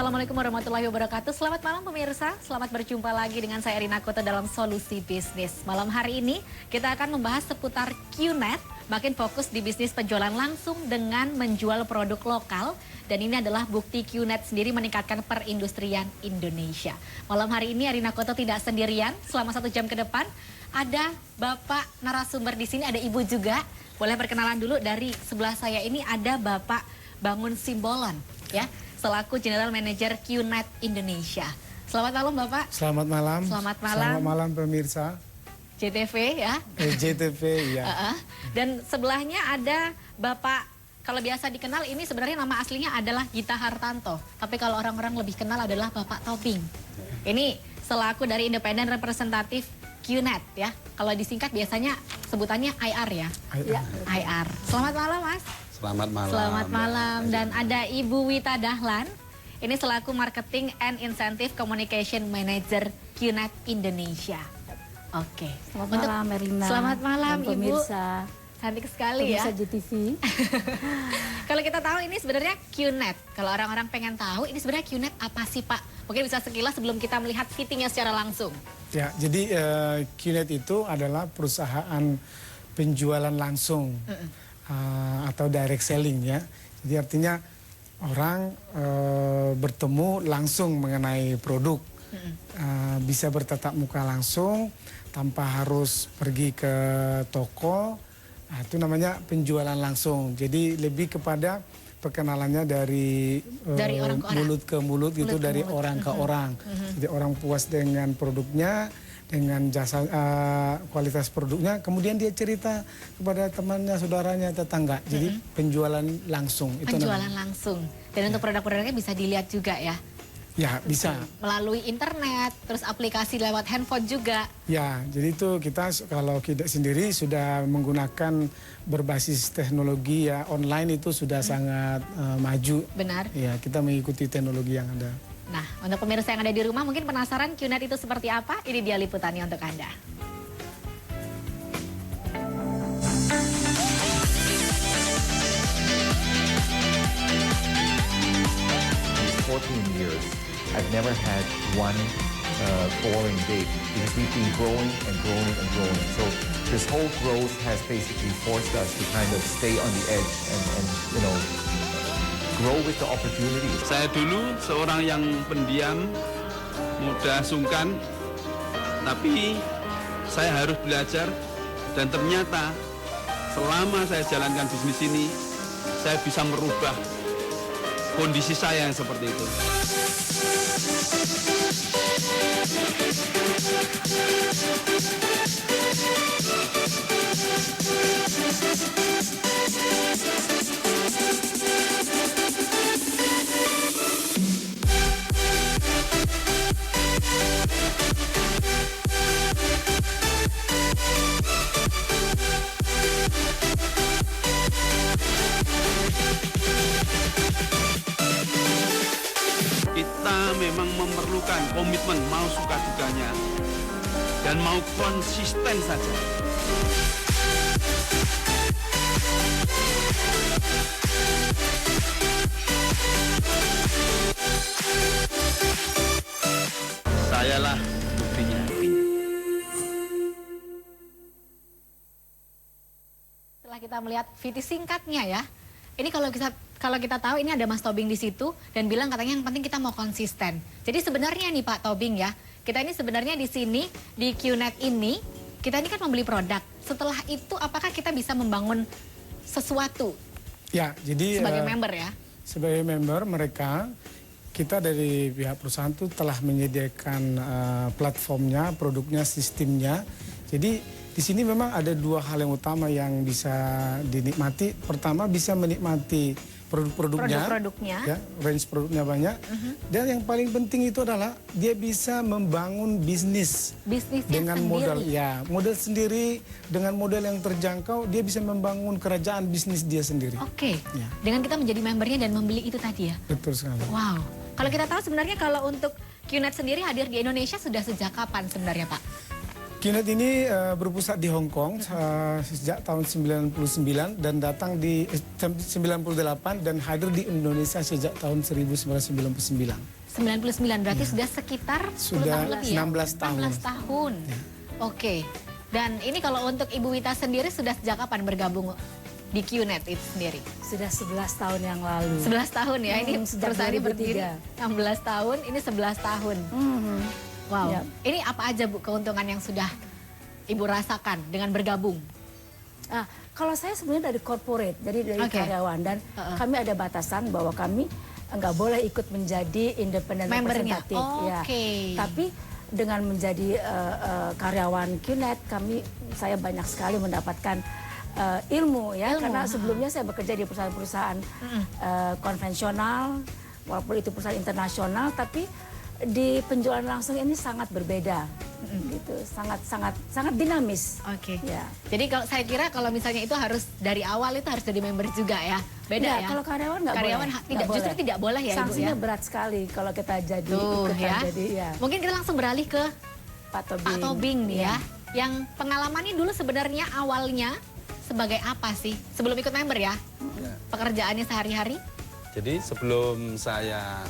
Assalamualaikum warahmatullahi wabarakatuh. Selamat malam pemirsa, selamat berjumpa lagi dengan saya Erina Kota dalam Solusi Bisnis. Malam hari ini kita akan membahas seputar QNet, makin fokus di bisnis penjualan langsung dengan menjual produk lokal. Dan ini adalah bukti QNet sendiri meningkatkan perindustrian Indonesia. Malam hari ini Erina Kota tidak sendirian, selama 1 jam ke depan ada Bapak narasumber di sini, ada Ibu juga. Boleh perkenalan dulu, dari sebelah saya ini ada Bapak Bangun Simbolon, ya, selaku General Manager QNet Indonesia. Selamat malam Bapak. Selamat malam. Selamat malam. Selamat malam pemirsa. JTV ya. JTV ya. Dan sebelahnya ada Bapak, kalau biasa dikenal ini sebenarnya nama aslinya adalah Gita Hartanto. Tapi kalau orang-orang lebih kenal adalah Bapak Tobing. Ini selaku dari Independen Representatif QNet ya. Kalau disingkat biasanya sebutannya IR ya. IR. Selamat malam Mas. Selamat malam. Selamat malam. Dan ada Ibu Wita Dahlan. Ini selaku Marketing and Incentive Communication Manager QNet Indonesia. Oke. Selamat malam Erina. Selamat malam dan pemirsa. Ibu. Cantik sekali ya. Pemirsa JTV. Kalau kita tahu ini sebenarnya QNet. Kalau orang-orang pengen tahu ini sebenarnya QNet apa sih Pak? Mungkin bisa sekilas sebelum kita melihat fittingnya secara langsung. Ya, jadi QNet itu adalah perusahaan penjualan langsung. Atau direct selling ya. Jadi artinya orang bertemu langsung mengenai produk. Bisa bertatap muka langsung tanpa harus pergi ke toko. Nah, itu namanya penjualan langsung. Jadi lebih kepada perkenalannya dari orang ke orang. mulut ke mulut gitu, dari mulut. orang ke orang. Jadi orang puas dengan produknya, dengan jasa kualitas produknya, kemudian dia cerita kepada temannya, saudaranya, tetangga. Jadi penjualan langsung. Penjualan langsung. Dan untuk produk-produknya bisa dilihat juga ya? Ya, bisa. Melalui internet, terus aplikasi lewat handphone juga. Ya, jadi itu kita kalau kita sendiri sudah menggunakan berbasis teknologi ya, online itu sudah sangat maju. Benar. Ya, kita mengikuti teknologi yang ada. Nah, untuk pemirsa yang ada di rumah mungkin penasaran QNet itu seperti apa? Ini dia liputannya untuk Anda. Years, I've never had one boring day because we've been growing and growing and growing. So this whole growth has basically forced us to kind of stay on the edge and you know, grow with the opportunities. Saya dulu seorang yang pendiam, mudah sungkan, tapi saya harus belajar dan ternyata selama saya jalankan bisnis ini, saya bisa merubah kondisi saya yang seperti itu. Kita memang memerlukan komitmen, mau suka dukanya, dan mau konsisten saja. Sayalah buktinya. Setelah kita melihat video singkatnya ya, ini kalau kita tahu ini ada Mas Tobing di situ dan bilang katanya yang penting kita mau konsisten. Jadi sebenarnya nih Pak Tobing ya, kita ini sebenarnya di sini di QNet ini kita ini kan membeli produk. Setelah itu apakah kita bisa membangun sesuatu? Ya, jadi sebagai member ya. Sebagai member mereka, kita dari pihak perusahaan itu telah menyediakan platformnya, produknya, sistemnya. Jadi di sini memang ada 2 hal yang utama yang bisa dinikmati. Pertama, bisa menikmati produk-produknya, ya, range produknya banyak. Dan yang paling penting itu adalah dia bisa membangun bisnisnya dengan modal, ya, modal sendiri, dengan modal yang terjangkau, dia bisa membangun kerajaan bisnis dia sendiri. Oke. Ya. Dengan kita menjadi membernya dan membeli itu tadi ya. Betul sekali. Wow. Kalau kita tahu sebenarnya kalau untuk QNet sendiri hadir di Indonesia sudah sejak kapan sebenarnya Pak? QNET ini berpusat di Hong Kong sejak tahun 99 dan datang di 98 dan hadir di Indonesia sejak tahun 1999. 99 berarti sudah sekitar 10 Sudah tahun lebih ya? 16 tahun. 16 tahun. Oke. Dan ini kalau untuk Ibu Wita sendiri sudah sejak kapan bergabung di QNET itu sendiri? Sudah 11 tahun yang lalu. 11 tahun ya, ini Sejak perusahaan ini 2003. berdiri 16 tahun, ini 11 tahun. Wow, Ya. ini apa aja Bu keuntungan yang sudah Ibu rasakan dengan bergabung? Kalau saya sebenarnya dari corporate, dari Oke. karyawan, dan kami ada batasan bahwa kami nggak boleh ikut menjadi independent Membernya. representative. Ya. Oke. Tapi dengan menjadi karyawan QNET, saya banyak sekali mendapatkan ilmu ya, karena sebelumnya saya bekerja di perusahaan-perusahaan konvensional, walaupun itu perusahaan internasional, tapi di penjualan langsung ini sangat berbeda, gitu, sangat dinamis. Oke. Ya. Jadi kalau saya kira kalau misalnya itu harus dari awal itu harus jadi member juga ya. Beda Nggak, ya. kalau karyawan nggak Karyawan boleh. tidak, Nggak justru boleh. tidak boleh ya Ibu Sanksinya ya. berat sekali kalau kita jadi Tuh ikutan ya. jadi ya. Mungkin kita langsung beralih ke Pak Tobing. Pak Tobing nih Iya. ya. Yang pengalamannya dulu sebenarnya awalnya sebagai apa sih? Sebelum ikut member ya? Pekerjaannya sehari-hari? Jadi sebelum saya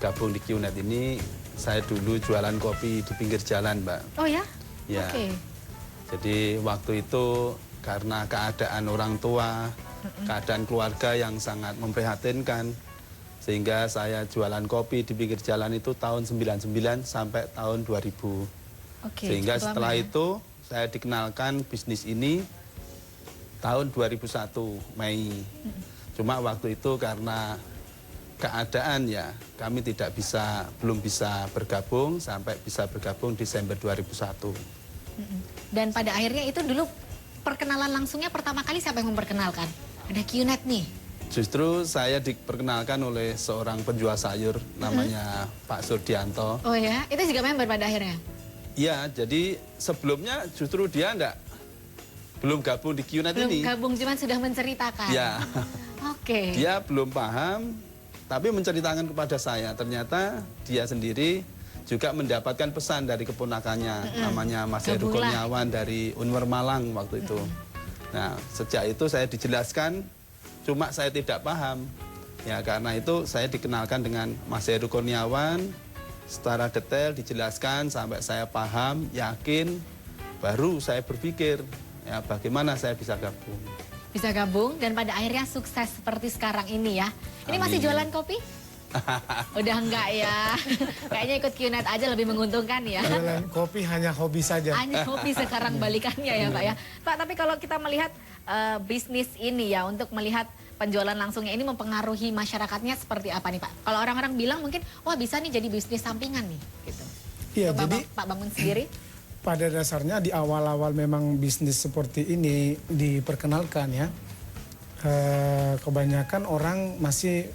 gabung di QNET ini, saya dulu jualan kopi di pinggir jalan, Mbak. Oh ya? Ya. Oke. Jadi waktu itu karena keadaan orang tua, keadaan keluarga yang sangat memprihatinkan, sehingga saya jualan kopi di pinggir jalan itu tahun 99 sampai tahun 2000. Oke. Sehingga cukup setelah lama ya. itu saya dikenalkan bisnis ini tahun 2001 Mei. Cuma waktu itu karena keadaan ya kami belum bisa bergabung sampai bisa bergabung Desember 2001. Dan pada akhirnya itu dulu perkenalan langsungnya pertama kali siapa yang memperkenalkan? Ada QNET nih. Justru saya diperkenalkan oleh seorang penjual sayur namanya Pak Surdianto. Oh ya? Itu juga member pada akhirnya? Iya, jadi sebelumnya justru dia belum gabung di QNET Belum ini. gabung cuman sudah menceritakan? Ya, Oke. dia belum paham, tapi menceritakan kepada saya. Ternyata dia sendiri juga mendapatkan pesan dari keponakannya, namanya Mas Heru Gabunglah. Kurniawan dari Unmer Malang waktu itu. Nah, sejak itu saya dijelaskan, cuma saya tidak paham. Ya, karena itu saya dikenalkan dengan Mas Heru Kurniawan, secara detail dijelaskan sampai saya paham, yakin, baru saya berpikir, ya bagaimana saya bisa gabung. Bisa gabung dan pada akhirnya sukses seperti sekarang ini ya. Ini masih Amin. jualan kopi? Udah enggak ya. Kayaknya ikut QNET aja lebih menguntungkan ya. Jualan kopi hanya hobi saja. Hanya hobi sekarang balikannya ya Pak ya. Pak, tapi kalau kita melihat bisnis ini ya, untuk melihat penjualan langsungnya ini mempengaruhi masyarakatnya seperti apa nih Pak? Kalau orang-orang bilang mungkin, wah bisa nih jadi bisnis sampingan nih. Gitu. Iya, Coba jadi Pak Bangun sendiri. pada dasarnya di awal-awal memang bisnis seperti ini diperkenalkan ya. Kebanyakan orang masih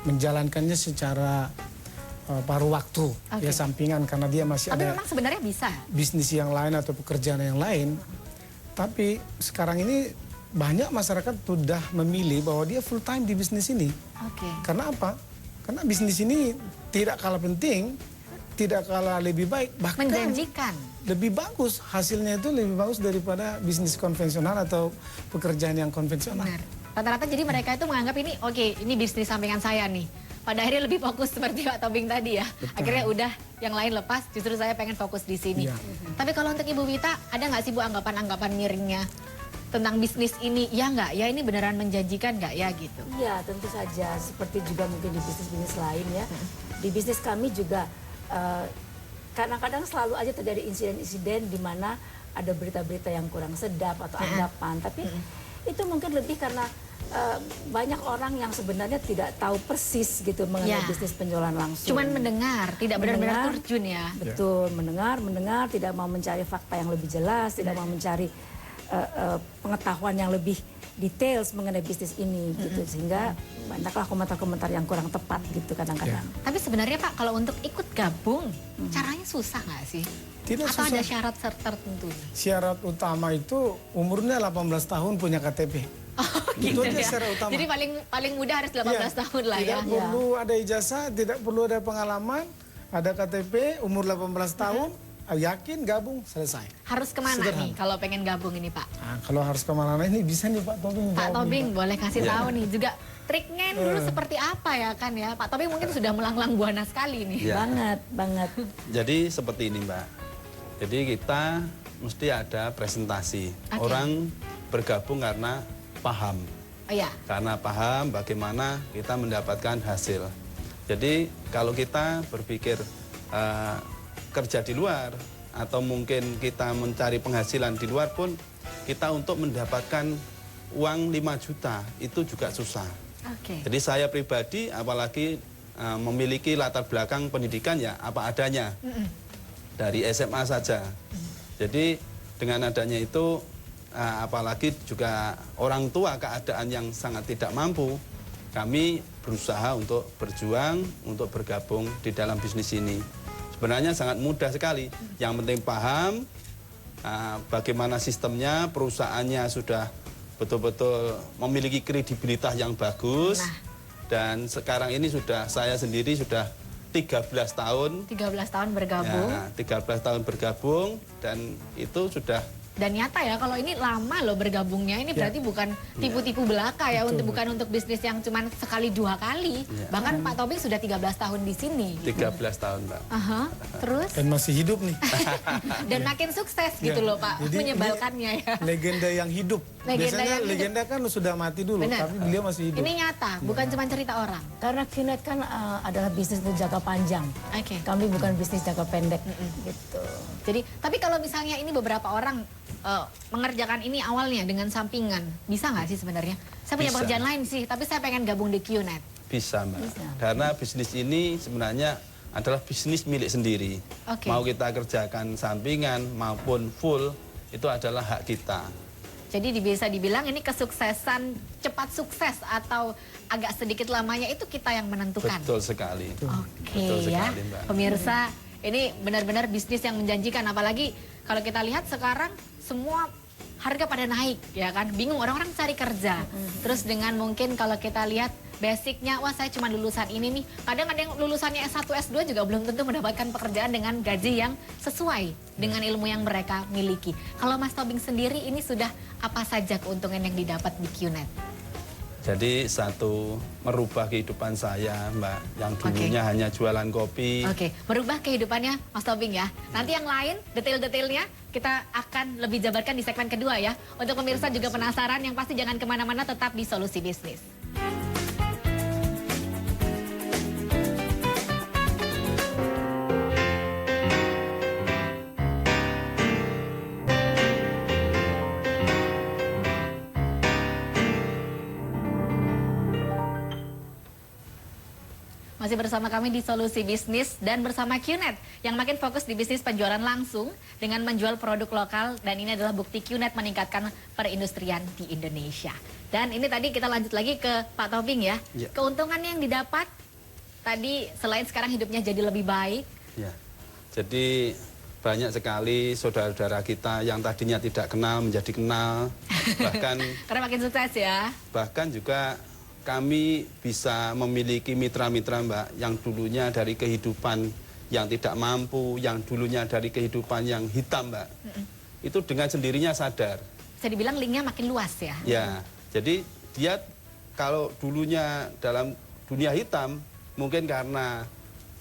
menjalankannya secara paruh waktu, ya sampingan, karena dia masih Tapi ada memang sebenarnya bisa. bisnis yang lain atau pekerjaan yang lain. Tapi sekarang ini banyak masyarakat sudah memilih bahwa dia full time di bisnis ini. Oke. Karena apa? Karena bisnis ini tidak kalah penting, tidak kalah lebih baik, bahkan Menjanjikan. lebih bagus, hasilnya itu lebih bagus daripada bisnis konvensional atau pekerjaan yang konvensional. Benar. Rata-rata jadi mereka itu menganggap ini, oke, ini bisnis sampingan saya nih. Pada akhirnya lebih fokus seperti Pak Tobing tadi ya. Akhirnya udah yang lain lepas, justru saya pengen fokus di sini. Iya. Tapi kalau untuk Ibu Wita, ada nggak sih Bu anggapan-anggapan miringnya tentang bisnis ini? Ya nggak? Ya ini beneran menjanjikan nggak ya gitu? Iya, tentu saja. Seperti juga mungkin di bisnis-bisnis lain ya. Di bisnis kami juga kadang-kadang selalu aja terjadi insiden-insiden di mana ada berita-berita yang kurang sedap atau anggapan. Tapi itu mungkin lebih karena banyak orang yang sebenarnya tidak tahu persis gitu mengenai Ya. bisnis penjualan langsung. Cuman mendengar, tidak benar-benar Mendengar. terjun ya. Betul, mendengar, tidak mau mencari fakta yang lebih jelas, tidak mau mencari pengetahuan yang lebih details mengenai bisnis ini gitu, sehingga banyaklah komentar-komentar yang kurang tepat gitu kadang-kadang. Tapi sebenarnya Pak, kalau untuk ikut gabung, caranya susah nggak sih? Tidak Atau susah. ada syarat tertentu? Syarat utama itu umurnya 18 tahun punya KTP. Itu aja syarat utama. Jadi paling mudah harus 18 Iya, tahun lah ya. Tidak perlu ada ijazah, tidak perlu ada pengalaman, ada KTP, umur 18 tahun, yakin gabung selesai. Harus kemana Sederhana. nih kalau pengen gabung ini Pak? Nah, kalau harus kemana-mana ini bisa nih Pak Tobing. Pak jawab nih, Tobing Pak. boleh kasih tahu nih juga triknya dulu seperti apa ya kan ya? Pak Tobing mungkin sudah melanglang buana sekali nih. Ya. Banget. Jadi seperti ini Mbak. Jadi kita mesti ada presentasi. Oke. Orang bergabung karena paham. Oh iya. Karena paham bagaimana kita mendapatkan hasil. Jadi kalau kita berpikir kerja di luar atau mungkin kita mencari penghasilan di luar pun, kita untuk mendapatkan uang 5 juta itu juga susah. Oke. Jadi saya pribadi apalagi memiliki latar belakang pendidikan ya apa adanya. Dari SMA saja. Jadi dengan adanya itu apalagi juga orang tua keadaan yang sangat tidak mampu, kami berusaha untuk berjuang untuk bergabung di dalam bisnis ini. Sebenarnya sangat mudah sekali. Yang penting paham bagaimana sistemnya, perusahaannya sudah betul-betul memiliki kredibilitas yang bagus. Dan sekarang ini saya sendiri sudah 13 tahun. 13 tahun bergabung. Ya, 13 tahun bergabung dan itu sudah. Dan nyata ya kalau ini lama loh bergabungnya, ini berarti bukan tipu-tipu belaka ya, bukan untuk bisnis yang cuma sekali 2 kali. Bahkan Pak Tobing sudah 13 tahun di sini. 13 tahun Mbak. Aha, terus Dan masih hidup nih. dan makin sukses gitu loh Pak, Jadi menyebalkannya ya. Legenda yang hidup. Legenda Biasanya yang hidup. legenda kan sudah mati dulu, Benar. tapi beliau masih hidup. Ini nyata, bukan cuma cerita orang. Karena QNET kan adalah bisnis untuk jangka panjang. Oke. Kami bukan bisnis jangka pendek gitu. Jadi, tapi kalau misalnya ini beberapa orang mengerjakan ini awalnya dengan sampingan, bisa nggak sih sebenarnya? Saya punya Bisa. pekerjaan lain sih, tapi saya pengen gabung di QNET. Bisa Mbak. Bisa. Karena bisnis ini sebenarnya adalah bisnis milik sendiri. Oke. Mau kita kerjakan sampingan maupun full, itu adalah hak kita. Jadi bisa dibilang ini kesuksesan cepat sukses atau agak sedikit lamanya itu kita yang menentukan. Betul sekali. Oke Betul ya, sekali, Mbak. pemirsa, ini benar-benar bisnis yang menjanjikan. Apalagi kalau kita lihat sekarang semua harga pada naik, ya kan? Bingung orang-orang cari kerja. Terus dengan mungkin kalau kita lihat basicnya, wah saya cuma lulusan ini nih. Kadang ada yang lulusannya S1, S2 juga belum tentu mendapatkan pekerjaan dengan gaji yang sesuai dengan ilmu yang mereka miliki. Kalau Mas Tobing sendiri ini sudah apa saja keuntungan yang didapat di QNET? Jadi satu, merubah kehidupan saya Mbak, yang dulunya hanya jualan kopi. Oke, merubah kehidupannya Mas Tobing ya. Nanti yang lain, detail-detailnya kita akan lebih jabarkan di segmen kedua ya. Untuk pemirsa juga penasaran, yang pasti jangan kemana-mana, tetap di Solusi Bisnis. Masih bersama kami di Solusi Bisnis dan bersama QNET yang makin fokus di bisnis penjualan langsung dengan menjual produk lokal, dan ini adalah bukti QNET meningkatkan perindustrian di Indonesia. Dan ini tadi kita lanjut lagi ke Pak Tobing ya. Ya. Keuntungan yang didapat tadi selain sekarang hidupnya jadi lebih baik. Ya. Jadi banyak sekali saudara-saudara kita yang tadinya tidak kenal menjadi kenal. Karena makin sukses ya. Bahkan juga kami bisa memiliki mitra-mitra Mbak yang dulunya dari kehidupan yang tidak mampu, yang dulunya dari kehidupan yang hitam Mbak. Itu dengan sendirinya sadar. Bisa dibilang linknya makin luas ya. Ya, jadi dia kalau dulunya dalam dunia hitam, mungkin karena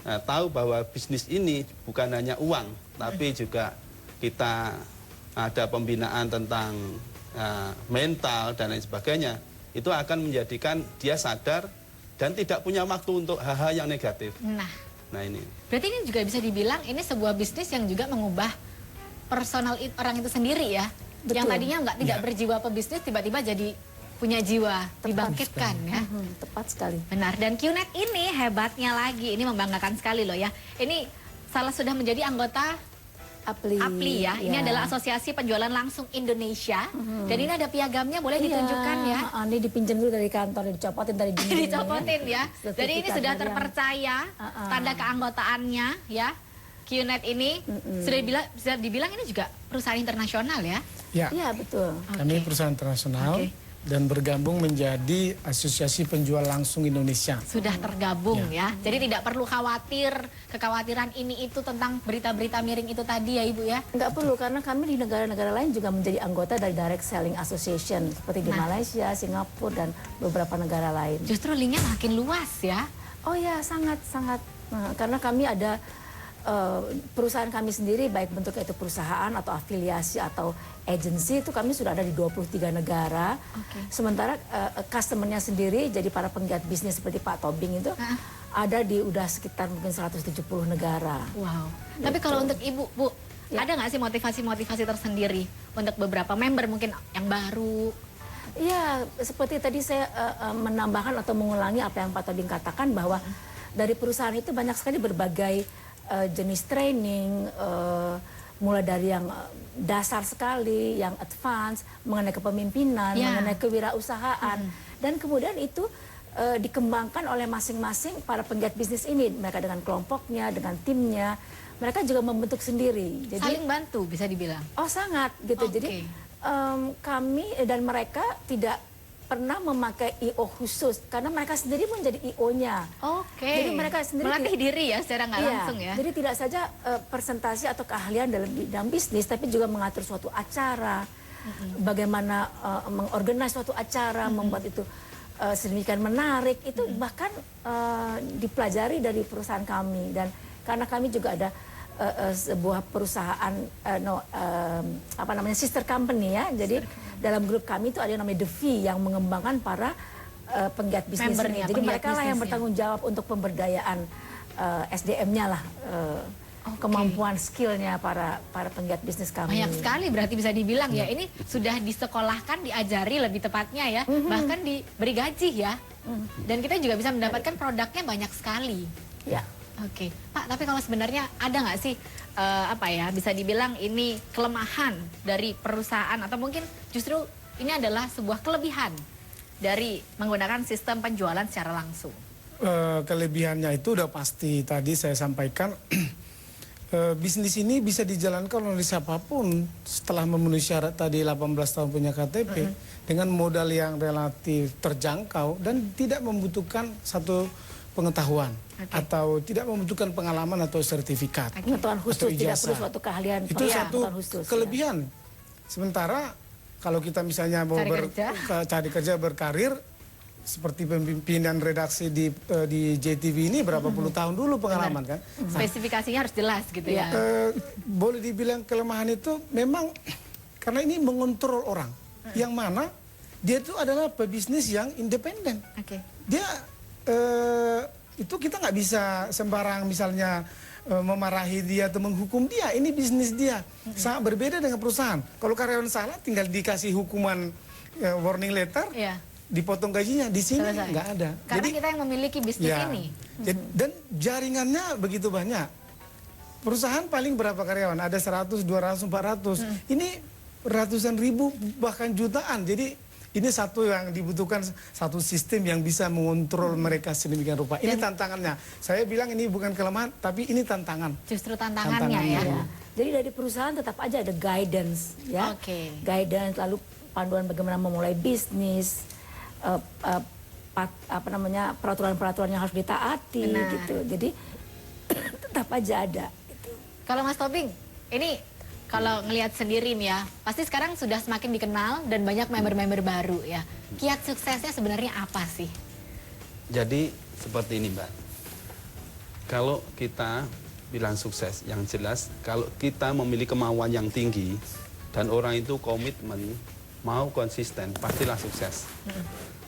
tahu bahwa bisnis ini bukan hanya uang, tapi juga kita ada pembinaan tentang mental dan lain sebagainya. Itu akan menjadikan dia sadar dan tidak punya waktu untuk hal-hal yang negatif. Nah ini. Berarti ini juga bisa dibilang ini sebuah bisnis yang juga mengubah personal orang itu sendiri ya. Betul. Yang tadinya tidak berjiwa pebisnis tiba-tiba jadi punya jiwa, dibangkitkan ya. Tepat sekali. Benar, dan QNET ini hebatnya lagi, ini membanggakan sekali loh ya. Ini sudah menjadi anggota APLI ya. Ini adalah Asosiasi Penjualan Langsung Indonesia. Dan ini ada piagamnya, boleh ditunjukkan ya. Ini dipinjam dulu dari kantor, dicopotin tadi. Dicopotin ya. Jadi ini sudah terpercaya, tanda keanggotaannya ya. QNET ini sudah dibilang ini juga perusahaan internasional ya. Ya, Iya betul. kami perusahaan internasional. dan bergabung menjadi Asosiasi Penjual Langsung Indonesia. Sudah tergabung ya. Jadi tidak perlu khawatir, kekhawatiran ini itu tentang berita-berita miring itu tadi ya Ibu ya. Nggak perlu, karena kami di negara-negara lain juga menjadi anggota dari Direct Selling Association seperti di Malaysia, Singapura, dan beberapa negara lain. Justru linknya makin luas ya. Oh ya, sangat-sangat. Nah, karena kami ada perusahaan kami sendiri, baik bentuknya itu perusahaan atau afiliasi atau agency, itu kami sudah ada di 23 negara. Sementara customernya sendiri, jadi para penggiat bisnis seperti Pak Tobing itu, ada di udah sekitar mungkin 170 negara. Wow. Tapi kalau untuk Ibu, Bu, ada nggak sih motivasi-motivasi tersendiri untuk beberapa member mungkin yang baru? Iya, seperti tadi saya menambahkan atau mengulangi apa yang Pak Tobing katakan, bahwa dari perusahaan itu banyak sekali berbagai jenis training, mulai dari yang dasar sekali, yang advance, mengenai kepemimpinan, mengenai kewirausahaan. Dan kemudian itu dikembangkan oleh masing-masing para penggiat bisnis ini. Mereka dengan kelompoknya, dengan timnya, mereka juga membentuk sendiri. Jadi, saling bantu bisa dibilang? Oh sangat gitu. Jadi kami dan mereka tidak pernah memakai IO khusus karena mereka sendiri menjadi IO-nya. Jadi mereka sendiri melatih diri ya secara nggak langsung ya. Jadi tidak saja presentasi atau keahlian dalam bidang bisnis, tapi juga mengatur suatu acara, bagaimana mengorganize suatu acara, membuat itu sedemikian menarik. Itu bahkan dipelajari dari perusahaan kami, dan karena kami juga ada sebuah perusahaan sister company ya. Jadi dalam grup kami itu ada yang namanya The V yang mengembangkan para penggiat bisnis ini. Jadi mereka lah yang bertanggung jawab untuk pemberdayaan SDM-nya lah, kemampuan skillnya para penggiat bisnis kami. Banyak sekali berarti bisa dibilang ya, ini sudah disekolahkan, diajari lebih tepatnya ya, bahkan diberi gaji ya. Dan kita juga bisa mendapatkan produknya banyak sekali. Ya. Oke, Pak, tapi kalau sebenarnya ada nggak sih bisa dibilang ini kelemahan dari perusahaan, atau mungkin justru ini adalah sebuah kelebihan dari menggunakan sistem penjualan secara langsung? Kelebihannya itu udah pasti tadi saya sampaikan. Bisnis ini bisa dijalankan oleh siapapun setelah memenuhi syarat tadi 18 tahun punya KTP dengan modal yang relatif terjangkau dan tidak membutuhkan satu pengetahuan atau tidak membutuhkan pengalaman atau sertifikat. Pengetahuan khusus, tidak perlu suatu keahlian. Itu satu khusus, kelebihan. Sementara kalau kita misalnya mau cari kerja berkarir, seperti pemimpinan redaksi di JTV ini berapa puluh tahun dulu pengalaman kan. Spesifikasinya harus jelas gitu ya. Boleh dibilang kelemahan itu memang karena ini mengontrol orang. Yang mana dia itu adalah pebisnis yang independen. Dia itu kita nggak bisa sembarang misalnya memarahi dia atau menghukum dia. Ini bisnis dia. Sangat berbeda dengan perusahaan. Kalau karyawan salah tinggal dikasih hukuman warning letter, dipotong gajinya. Di sini nggak ada. Karena kita yang memiliki bisnis ini. Dan jaringannya begitu banyak. Perusahaan paling berapa karyawan? Ada 100, 200, 400. Ini ratusan ribu bahkan jutaan. Jadi ini satu yang dibutuhkan, satu sistem yang bisa mengontrol mereka sedemikian rupa. Ini tantangannya. Saya bilang ini bukan kelemahan, tapi ini tantangan. Justru tantangannya ya. Jadi dari perusahaan tetap aja ada guidance ya. Guidance, lalu panduan bagaimana memulai bisnis, peraturan-peraturan yang harus ditaati gitu. Jadi tetap aja ada. Gitu. Kalau Mas Tobing, ini kalau ngelihat sendiri nih ya, pasti sekarang sudah semakin dikenal dan banyak member-member baru ya. Kiat suksesnya sebenarnya apa sih? Jadi seperti ini Mbak. Kalau kita bilang sukses, yang jelas kalau kita memiliki kemauan yang tinggi dan orang itu komitmen, mau konsisten, pastilah sukses.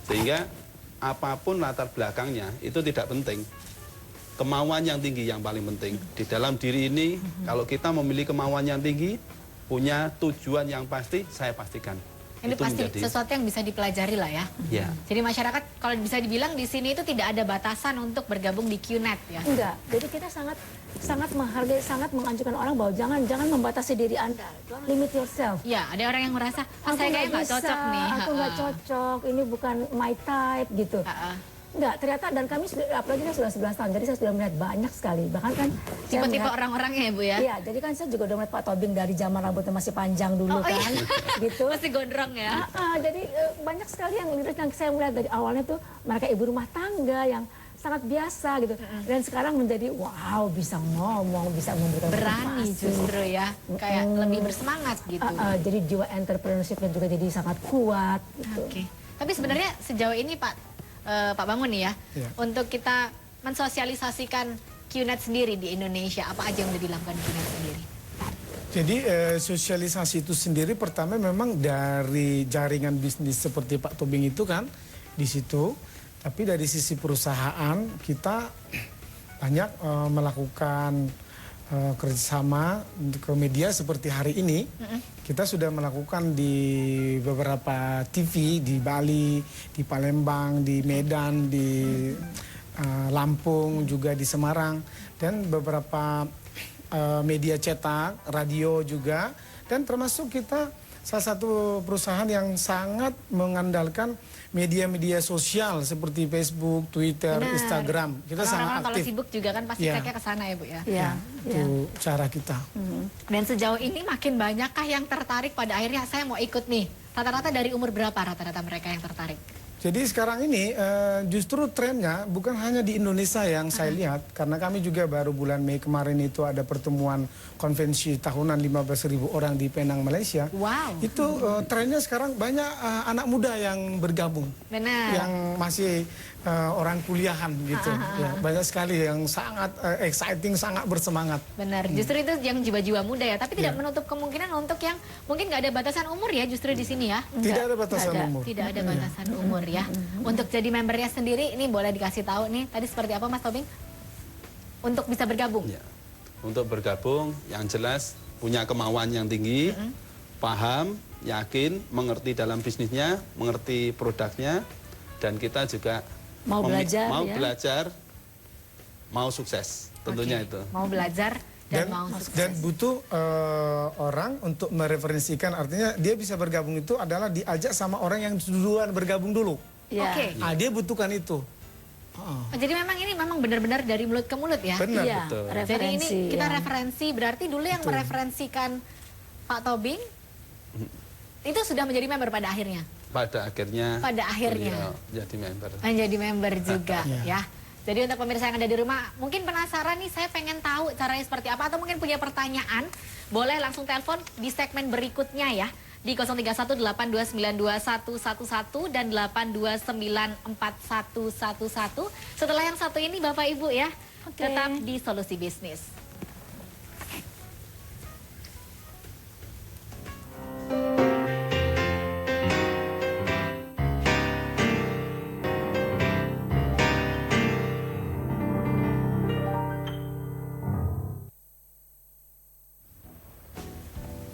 Sehingga apapun latar belakangnya itu tidak penting. Kemauan yang tinggi yang paling penting. Di dalam diri ini, kalau kita memiliki kemauan yang tinggi, punya tujuan yang pasti, saya pastikan. Ini itu pasti sesuatu yang bisa dipelajari lah ya. Jadi masyarakat kalau bisa dibilang di sini itu tidak ada batasan untuk bergabung di QNet ya. Enggak. Jadi kita sangat menghargai, sangat menganjurkan orang bahwa jangan membatasi diri Anda. Don't limit yourself. Ya, ada orang yang merasa, saya kayaknya nggak cocok nih. Aku nggak cocok, ini bukan my type gitu. Enggak, ternyata dan kami apalagi kan sudah 11 tahun, jadi saya sudah melihat banyak sekali. Bahkan kan saya Tipe-tipe melihat- orang-orangnya ya Bu ya? Iya, jadi kan saya juga udah melihat Pak Tobing dari zaman rambutnya masih panjang dulu kan, gitu. Masih gondrong ya? Jadi banyak sekali yang leaders yang saya melihat dari awalnya tuh mereka ibu rumah tangga yang sangat biasa gitu. Dan sekarang menjadi wow, bisa ngomong, bisa memberikan Berani motivasi. justru ya, kayak lebih bersemangat gitu. Jadi jiwa entrepreneurship-nya juga jadi sangat kuat gitu. Oke. Tapi sebenarnya sejauh ini Pak Bangun nih ya, Iya. untuk kita mensosialisasikan QNet sendiri di Indonesia, apa aja yang udah dilakukan QNet sendiri? Jadi sosialisasi itu sendiri pertama memang dari jaringan bisnis seperti Pak Tobing itu kan di situ. Tapi dari sisi perusahaan kita banyak melakukan kerjasama ke media seperti hari ini. Kita sudah melakukan di beberapa TV di Bali, di Palembang, di Medan, di Lampung, juga di Semarang, dan beberapa media cetak, radio juga, dan termasuk kita salah satu perusahaan yang sangat mengandalkan media-media sosial seperti Facebook, Twitter, Benar. Instagram. Kita sangat Orang-orang kalau aktif. sibuk juga kan pasti Iya. ceknya ke sana ya Bu ya? Iya, Itu cara kita. Dan sejauh ini makin banyakkah yang tertarik pada akhirnya saya mau ikut nih? Rata-rata dari umur berapa rata-rata mereka yang tertarik? Jadi sekarang ini justru trennya bukan hanya di Indonesia yang saya lihat, karena kami juga baru bulan Mei kemarin itu ada pertemuan konvensi tahunan 15.000 orang di Penang, Malaysia. Wow. Itu trennya sekarang banyak anak muda yang bergabung, Benar. yang masih orang kuliahan gitu. Ya, banyak sekali yang sangat exciting, sangat bersemangat. Benar, justru itu yang jiwa-jiwa muda ya. Tapi tidak Iya. menutup kemungkinan untuk yang mungkin nggak ada batasan umur ya justru di sini ya. Tidak ada batasan ada. umur. Tidak ada batasan umur ya. Untuk jadi membernya sendiri, ini boleh dikasih tahu nih. Tadi seperti apa Mas Tobing? Untuk bisa bergabung. Ya. Untuk bergabung, yang jelas punya kemauan yang tinggi, paham, yakin, mengerti dalam bisnisnya, mengerti produknya, dan kita juga Mau belajar, mau ya. belajar, mau sukses, tentunya Oke. itu. Mau belajar dan mau sukses. dan butuh orang untuk mereferensikan, artinya dia bisa bergabung itu adalah diajak sama orang yang duluan bergabung dulu. Iya. Oke. Dia butuhkan itu. Oh, jadi memang ini memang benar-benar dari mulut ke mulut ya. Benar. Iya, Betul. Jadi ini referensi. kita ya. referensi, berarti dulu yang mereferensikan Pak Tobing itu sudah menjadi member pada akhirnya. Pada akhirnya, Pada akhirnya. beliau jadi member. Menjadi member juga Iya. ya. Jadi untuk pemirsa yang ada di rumah, mungkin penasaran nih, saya pengen tahu caranya seperti apa, atau mungkin punya pertanyaan, boleh langsung telepon di segmen berikutnya ya, di 031-8292111 dan 8294111. Setelah yang satu ini Bapak Ibu ya, Oke. tetap di Solusi Bisnis.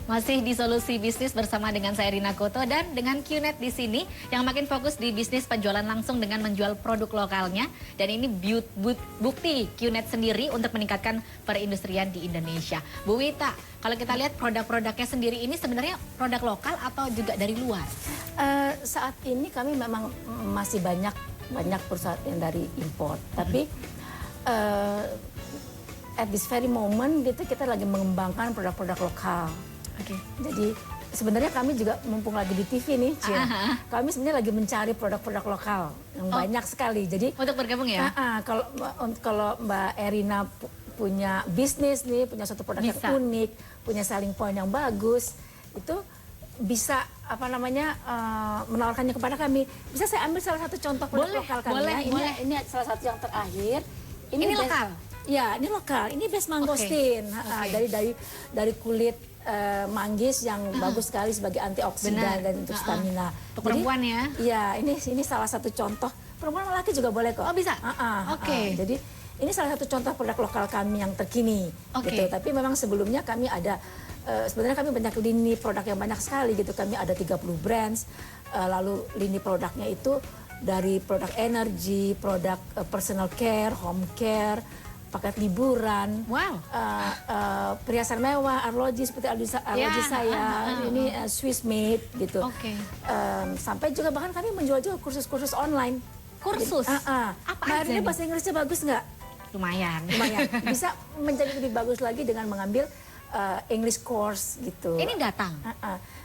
Masih di Solusi Bisnis bersama dengan saya Rina Koto dan dengan QNet di sini yang makin fokus di bisnis penjualan langsung dengan menjual produk lokalnya, dan ini bukti QNet sendiri untuk meningkatkan perindustrian di Indonesia. Bu Wita, kalau kita lihat produk-produknya sendiri ini sebenarnya produk lokal atau juga dari luar? Saat ini kami memang masih banyak perusahaan yang dari import, tapi at this very moment gitu kita lagi mengembangkan produk-produk lokal. Oke. Jadi sebenarnya kami juga mumpung lagi di TV nih, Cia, kami sebenarnya lagi mencari produk-produk lokal yang banyak sekali. Jadi Untuk bergabung ya? kalau Mbak Erina punya bisnis nih, punya suatu produk Bisa. yang unik, punya selling point yang bagus, itu bisa menawarkannya kepada kami. Bisa saya ambil salah satu contoh produk Boleh, lokal kami boleh, ya. boleh. Ini salah satu yang terakhir. Ini best- lokal? Ya, ini lokal. Ini best mangosteen. Oke. Dari kulit manggis yang bagus sekali sebagai antioksidan Benar. dan untuk stamina. Untuk perempuan ya? Iya, ini salah satu contoh. Perempuan laki juga boleh kok. Oh, bisa? Oke. Jadi ini salah satu contoh produk lokal kami yang terkini. Oke. Gitu. Tapi memang sebelumnya kami ada sebenarnya kami banyak lini produk yang banyak sekali gitu. Kami ada 30 brands. Lalu lini produknya itu dari produk energi, produk personal care, home care, paket liburan, Wow. perhiasan mewah, arloji seperti arloji Ya, saya, ini Swiss made gitu. Oke. Sampai juga bahkan kami menjual juga kursus-kursus online. Kursus? Apa Mbak aja Arini nih? bahasa Inggrisnya bagus nggak? Lumayan. Lumayan. Bisa menjadi lebih bagus lagi dengan mengambil English course gitu. Ini datang?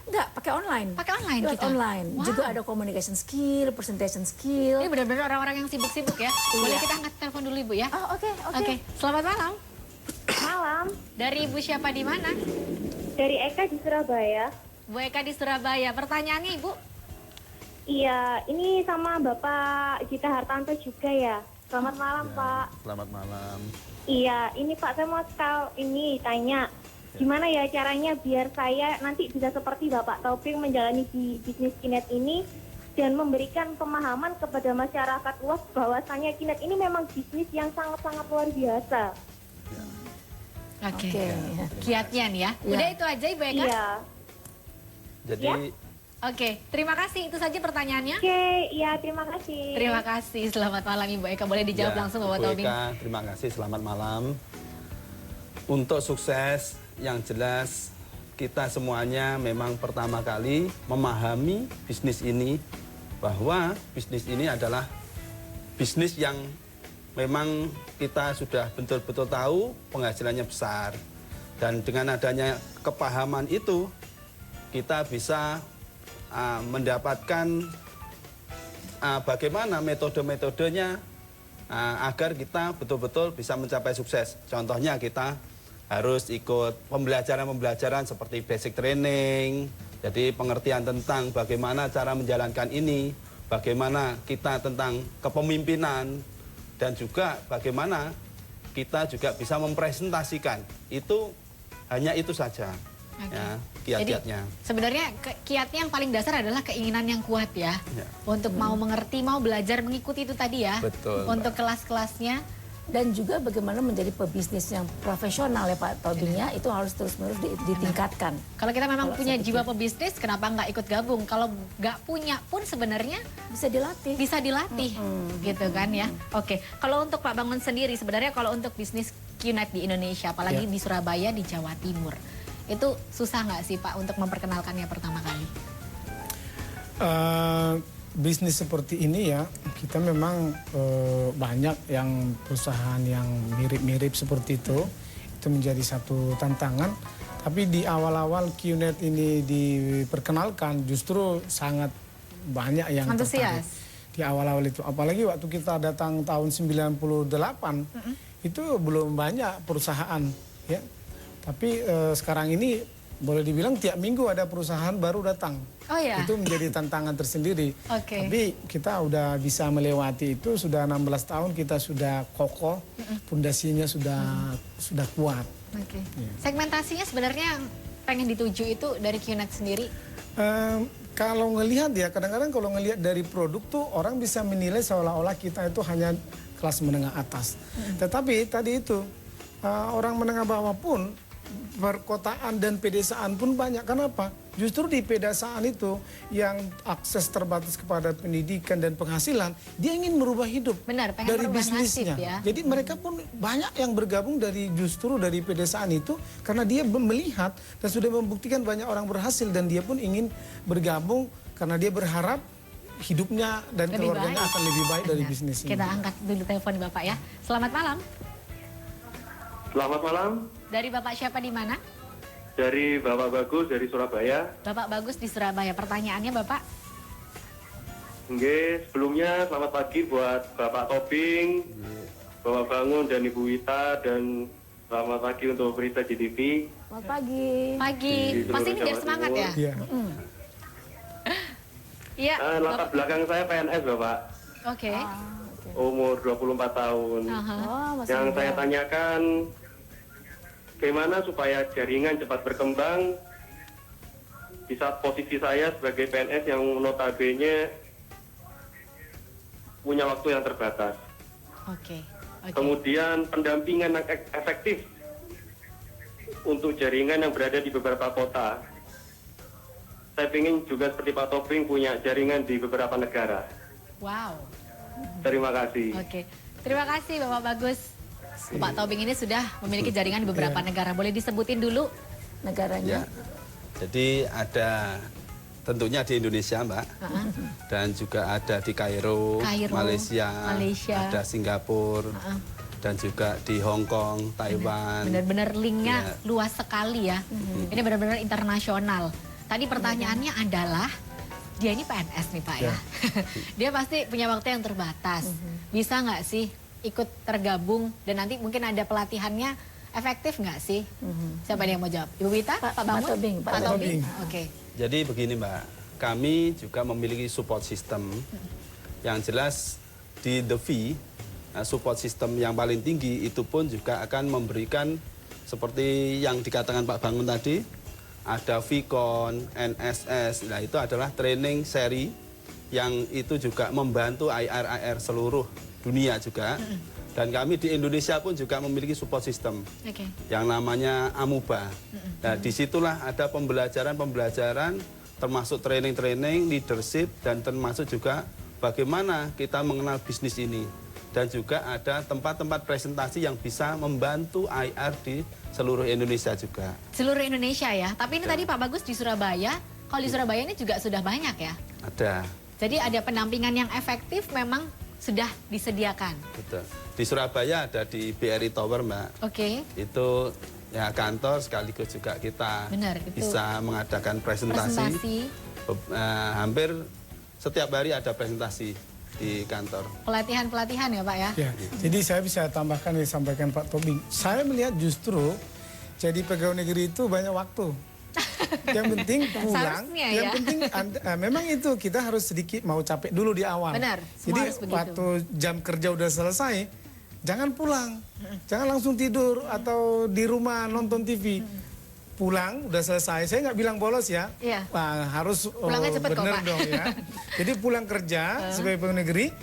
Enggak, pakai online. Pakai online Lewat kita? online. Wow. Juga ada communication skill, presentation skill. Ini benar-benar orang-orang yang sibuk-sibuk ya. Boleh kita angkat telepon dulu Ibu ya? Oh, oke. Oke, selamat malam. Malam, Dari Ibu siapa di mana? dari Eka di Surabaya. Bu Eka di Surabaya. Pertanyaannya Ibu? Iya, ini sama Bapak Gita Hartanto juga ya. Selamat malam, Pak. Selamat malam. Iya, ini Pak saya mau tanya. Gimana ya caranya biar saya nanti bisa seperti Bapak Taufik menjalani di bisnis Kinet ini dan memberikan pemahaman kepada masyarakat luas bahwasannya Kinet ini memang bisnis yang sangat-sangat luar biasa. Oke. Oke. Kiatnya nih ya. Iya. Udah itu aja Ibu Eka? Iya. Jadi Ya. Oke, terima kasih. Itu saja pertanyaannya. Oke, iya terima kasih. Terima kasih. Selamat malam Ibu Eka. Boleh dijawab ya, langsung Bapak Bu Tobing. Eka, terima kasih. Selamat malam. Untuk sukses yang jelas kita semuanya memang pertama kali memahami bisnis ini bahwa bisnis ini adalah bisnis yang memang kita sudah betul-betul tahu penghasilannya besar. Dan dengan adanya kepahaman itu kita bisa mendapatkan bagaimana metode-metodenya agar kita betul-betul bisa mencapai sukses. Contohnya kita harus ikut pembelajaran-pembelajaran seperti basic training, jadi pengertian tentang bagaimana cara menjalankan ini, bagaimana kita tentang kepemimpinan, dan juga bagaimana kita juga bisa mempresentasikan. Itu hanya itu saja. Oke. Ya, Jadi kiat-kiatnya. sebenarnya kiatnya yang paling dasar adalah keinginan yang kuat ya. Ya. Untuk mau mengerti, mau belajar, mengikuti itu tadi ya. Betul, Untuk kelas-kelasnya. Dan juga bagaimana menjadi pebisnis yang profesional ya Pak Tobing ya, itu harus terus-menerus ditingkatkan. Kalau kita memang Kalau punya saya jiwa pebisnis, kenapa nggak ikut gabung? Kalau nggak punya pun sebenarnya Bisa dilatih. bisa dilatih, gitu kan ya. Oke, kalau untuk Pak Bangun sendiri, sebenarnya kalau untuk bisnis QNet di Indonesia, apalagi Ya. di Surabaya, di Jawa Timur, itu susah nggak sih Pak untuk memperkenalkannya pertama kali? Bisnis seperti ini ya, kita memang banyak yang perusahaan yang mirip-mirip seperti itu menjadi satu tantangan. Tapi di awal-awal QNet ini diperkenalkan justru sangat banyak yang Antusias. tertarik. Di awal-awal itu, apalagi waktu kita datang tahun 98, itu belum banyak perusahaan ya. Tapi sekarang ini boleh dibilang tiap minggu ada perusahaan baru datang. Oh ya. Itu menjadi tantangan tersendiri. Oke. Tapi kita udah bisa melewati itu, sudah 16 tahun kita sudah kokoh, pondasinya sudah kuat. Oke. Segmentasinya sebenarnya yang pengen dituju itu dari QNet sendiri. Kalau ngelihat ya, kadang-kadang kalau ngelihat dari produk tuh orang bisa menilai seolah-olah kita itu hanya kelas menengah atas. Tetapi tadi itu orang menengah bawah pun, perkotaan dan pedesaan pun banyak. Kenapa? Justru di pedesaan itu yang akses terbatas kepada pendidikan dan penghasilan, dia ingin merubah hidup Benar, pengen dari merubah bisnisnya. nasib ya. Jadi mereka pun banyak yang bergabung justru dari pedesaan itu karena dia melihat dan sudah membuktikan banyak orang berhasil dan dia pun ingin bergabung karena dia berharap hidupnya dan Lebih keluarganya baik. akan lebih baik dari Benar. bisnis ini. Kita angkat dulu telepon Bapak ya. Selamat malam. Selamat malam, Dari Bapak siapa di mana? dari Bapak Bagus dari Surabaya. Bapak Bagus di Surabaya. Pertanyaannya Bapak? Nggih, sebelumnya selamat pagi buat Bapak Tobing, Bapak Bangun dan Ibu Wita, dan selamat pagi untuk berita GTV. Selamat pagi. Pagi. Di Pasti ini seluruh biar Jawa semangat Timur. ya? Iya. Iya. Latar belakang saya PNS Bapak, Oke. umur 24 tahun. Aha. Oh, masih Yang muda. saya tanyakan, bagaimana supaya jaringan cepat berkembang di saat posisi saya sebagai PNS yang notabene punya waktu yang terbatas. Oke. Oke. Kemudian pendampingan yang efektif untuk jaringan yang berada di beberapa kota. Saya ingin juga seperti Pak Tobing punya jaringan di beberapa negara. Wow. Terima kasih. Oke. Terima kasih Bapak Bagus. Pak Tobing ini sudah memiliki jaringan di beberapa negara. Boleh disebutin dulu? Negaranya. Ya. Jadi ada tentunya di Indonesia, Mbak. Dan juga ada di Kairo, Malaysia, ada Singapura, dan juga di Hong Kong, Taiwan. Benar-benar linknya luas sekali ya. Ini benar-benar internasional. Tadi pertanyaannya adalah, dia ini PNS nih Pak ya. Dia pasti punya waktu yang terbatas. Bisa nggak sih ikut tergabung dan nanti mungkin ada pelatihannya, efektif nggak sih? Siapa yang mau jawab? Ibu Wita? Pak Bangun? Pak Tobing. Oke. Jadi begini Mbak, kami juga memiliki support system. Yang jelas di The V, support system yang paling tinggi itu pun juga akan memberikan seperti yang dikatakan Pak Bangun tadi, ada VCon, NSS, nah itu adalah training seri yang itu juga membantu IR seluruh dunia juga. Dan kami di Indonesia pun juga memiliki support system yang namanya Amuba. Nah disitulah ada pembelajaran-pembelajaran termasuk training-training, leadership, dan termasuk juga bagaimana kita mengenal bisnis ini. Dan juga ada tempat-tempat presentasi yang bisa membantu IR di seluruh Indonesia juga. Seluruh Indonesia ya, tapi ini tadi Pak Bagus di Surabaya, kalau di Surabaya ini juga sudah banyak ya? Ada. Jadi ada pendampingan yang efektif memang sudah disediakan? Betul. Di Surabaya ada di BRI Tower Mbak. Oke. Itu ya kantor sekaligus juga kita bisa mengadakan presentasi. Hampir setiap hari ada presentasi di kantor. Pelatihan-pelatihan ya Pak ya? Ya, jadi saya bisa tambahkan yang disampaikan Pak Tobing. Saya melihat justru jadi pegawai negeri itu banyak waktu. Yang penting pulang, yang penting memang itu kita harus sedikit mau capek dulu di awal. Benar, jadi waktu jam kerja udah selesai, jangan pulang, jangan langsung tidur atau di rumah nonton TV. Pulang udah selesai, saya nggak bilang bolos ya, wah, harus bener dong ya. Jadi pulang kerja sebagai pegawai negeri,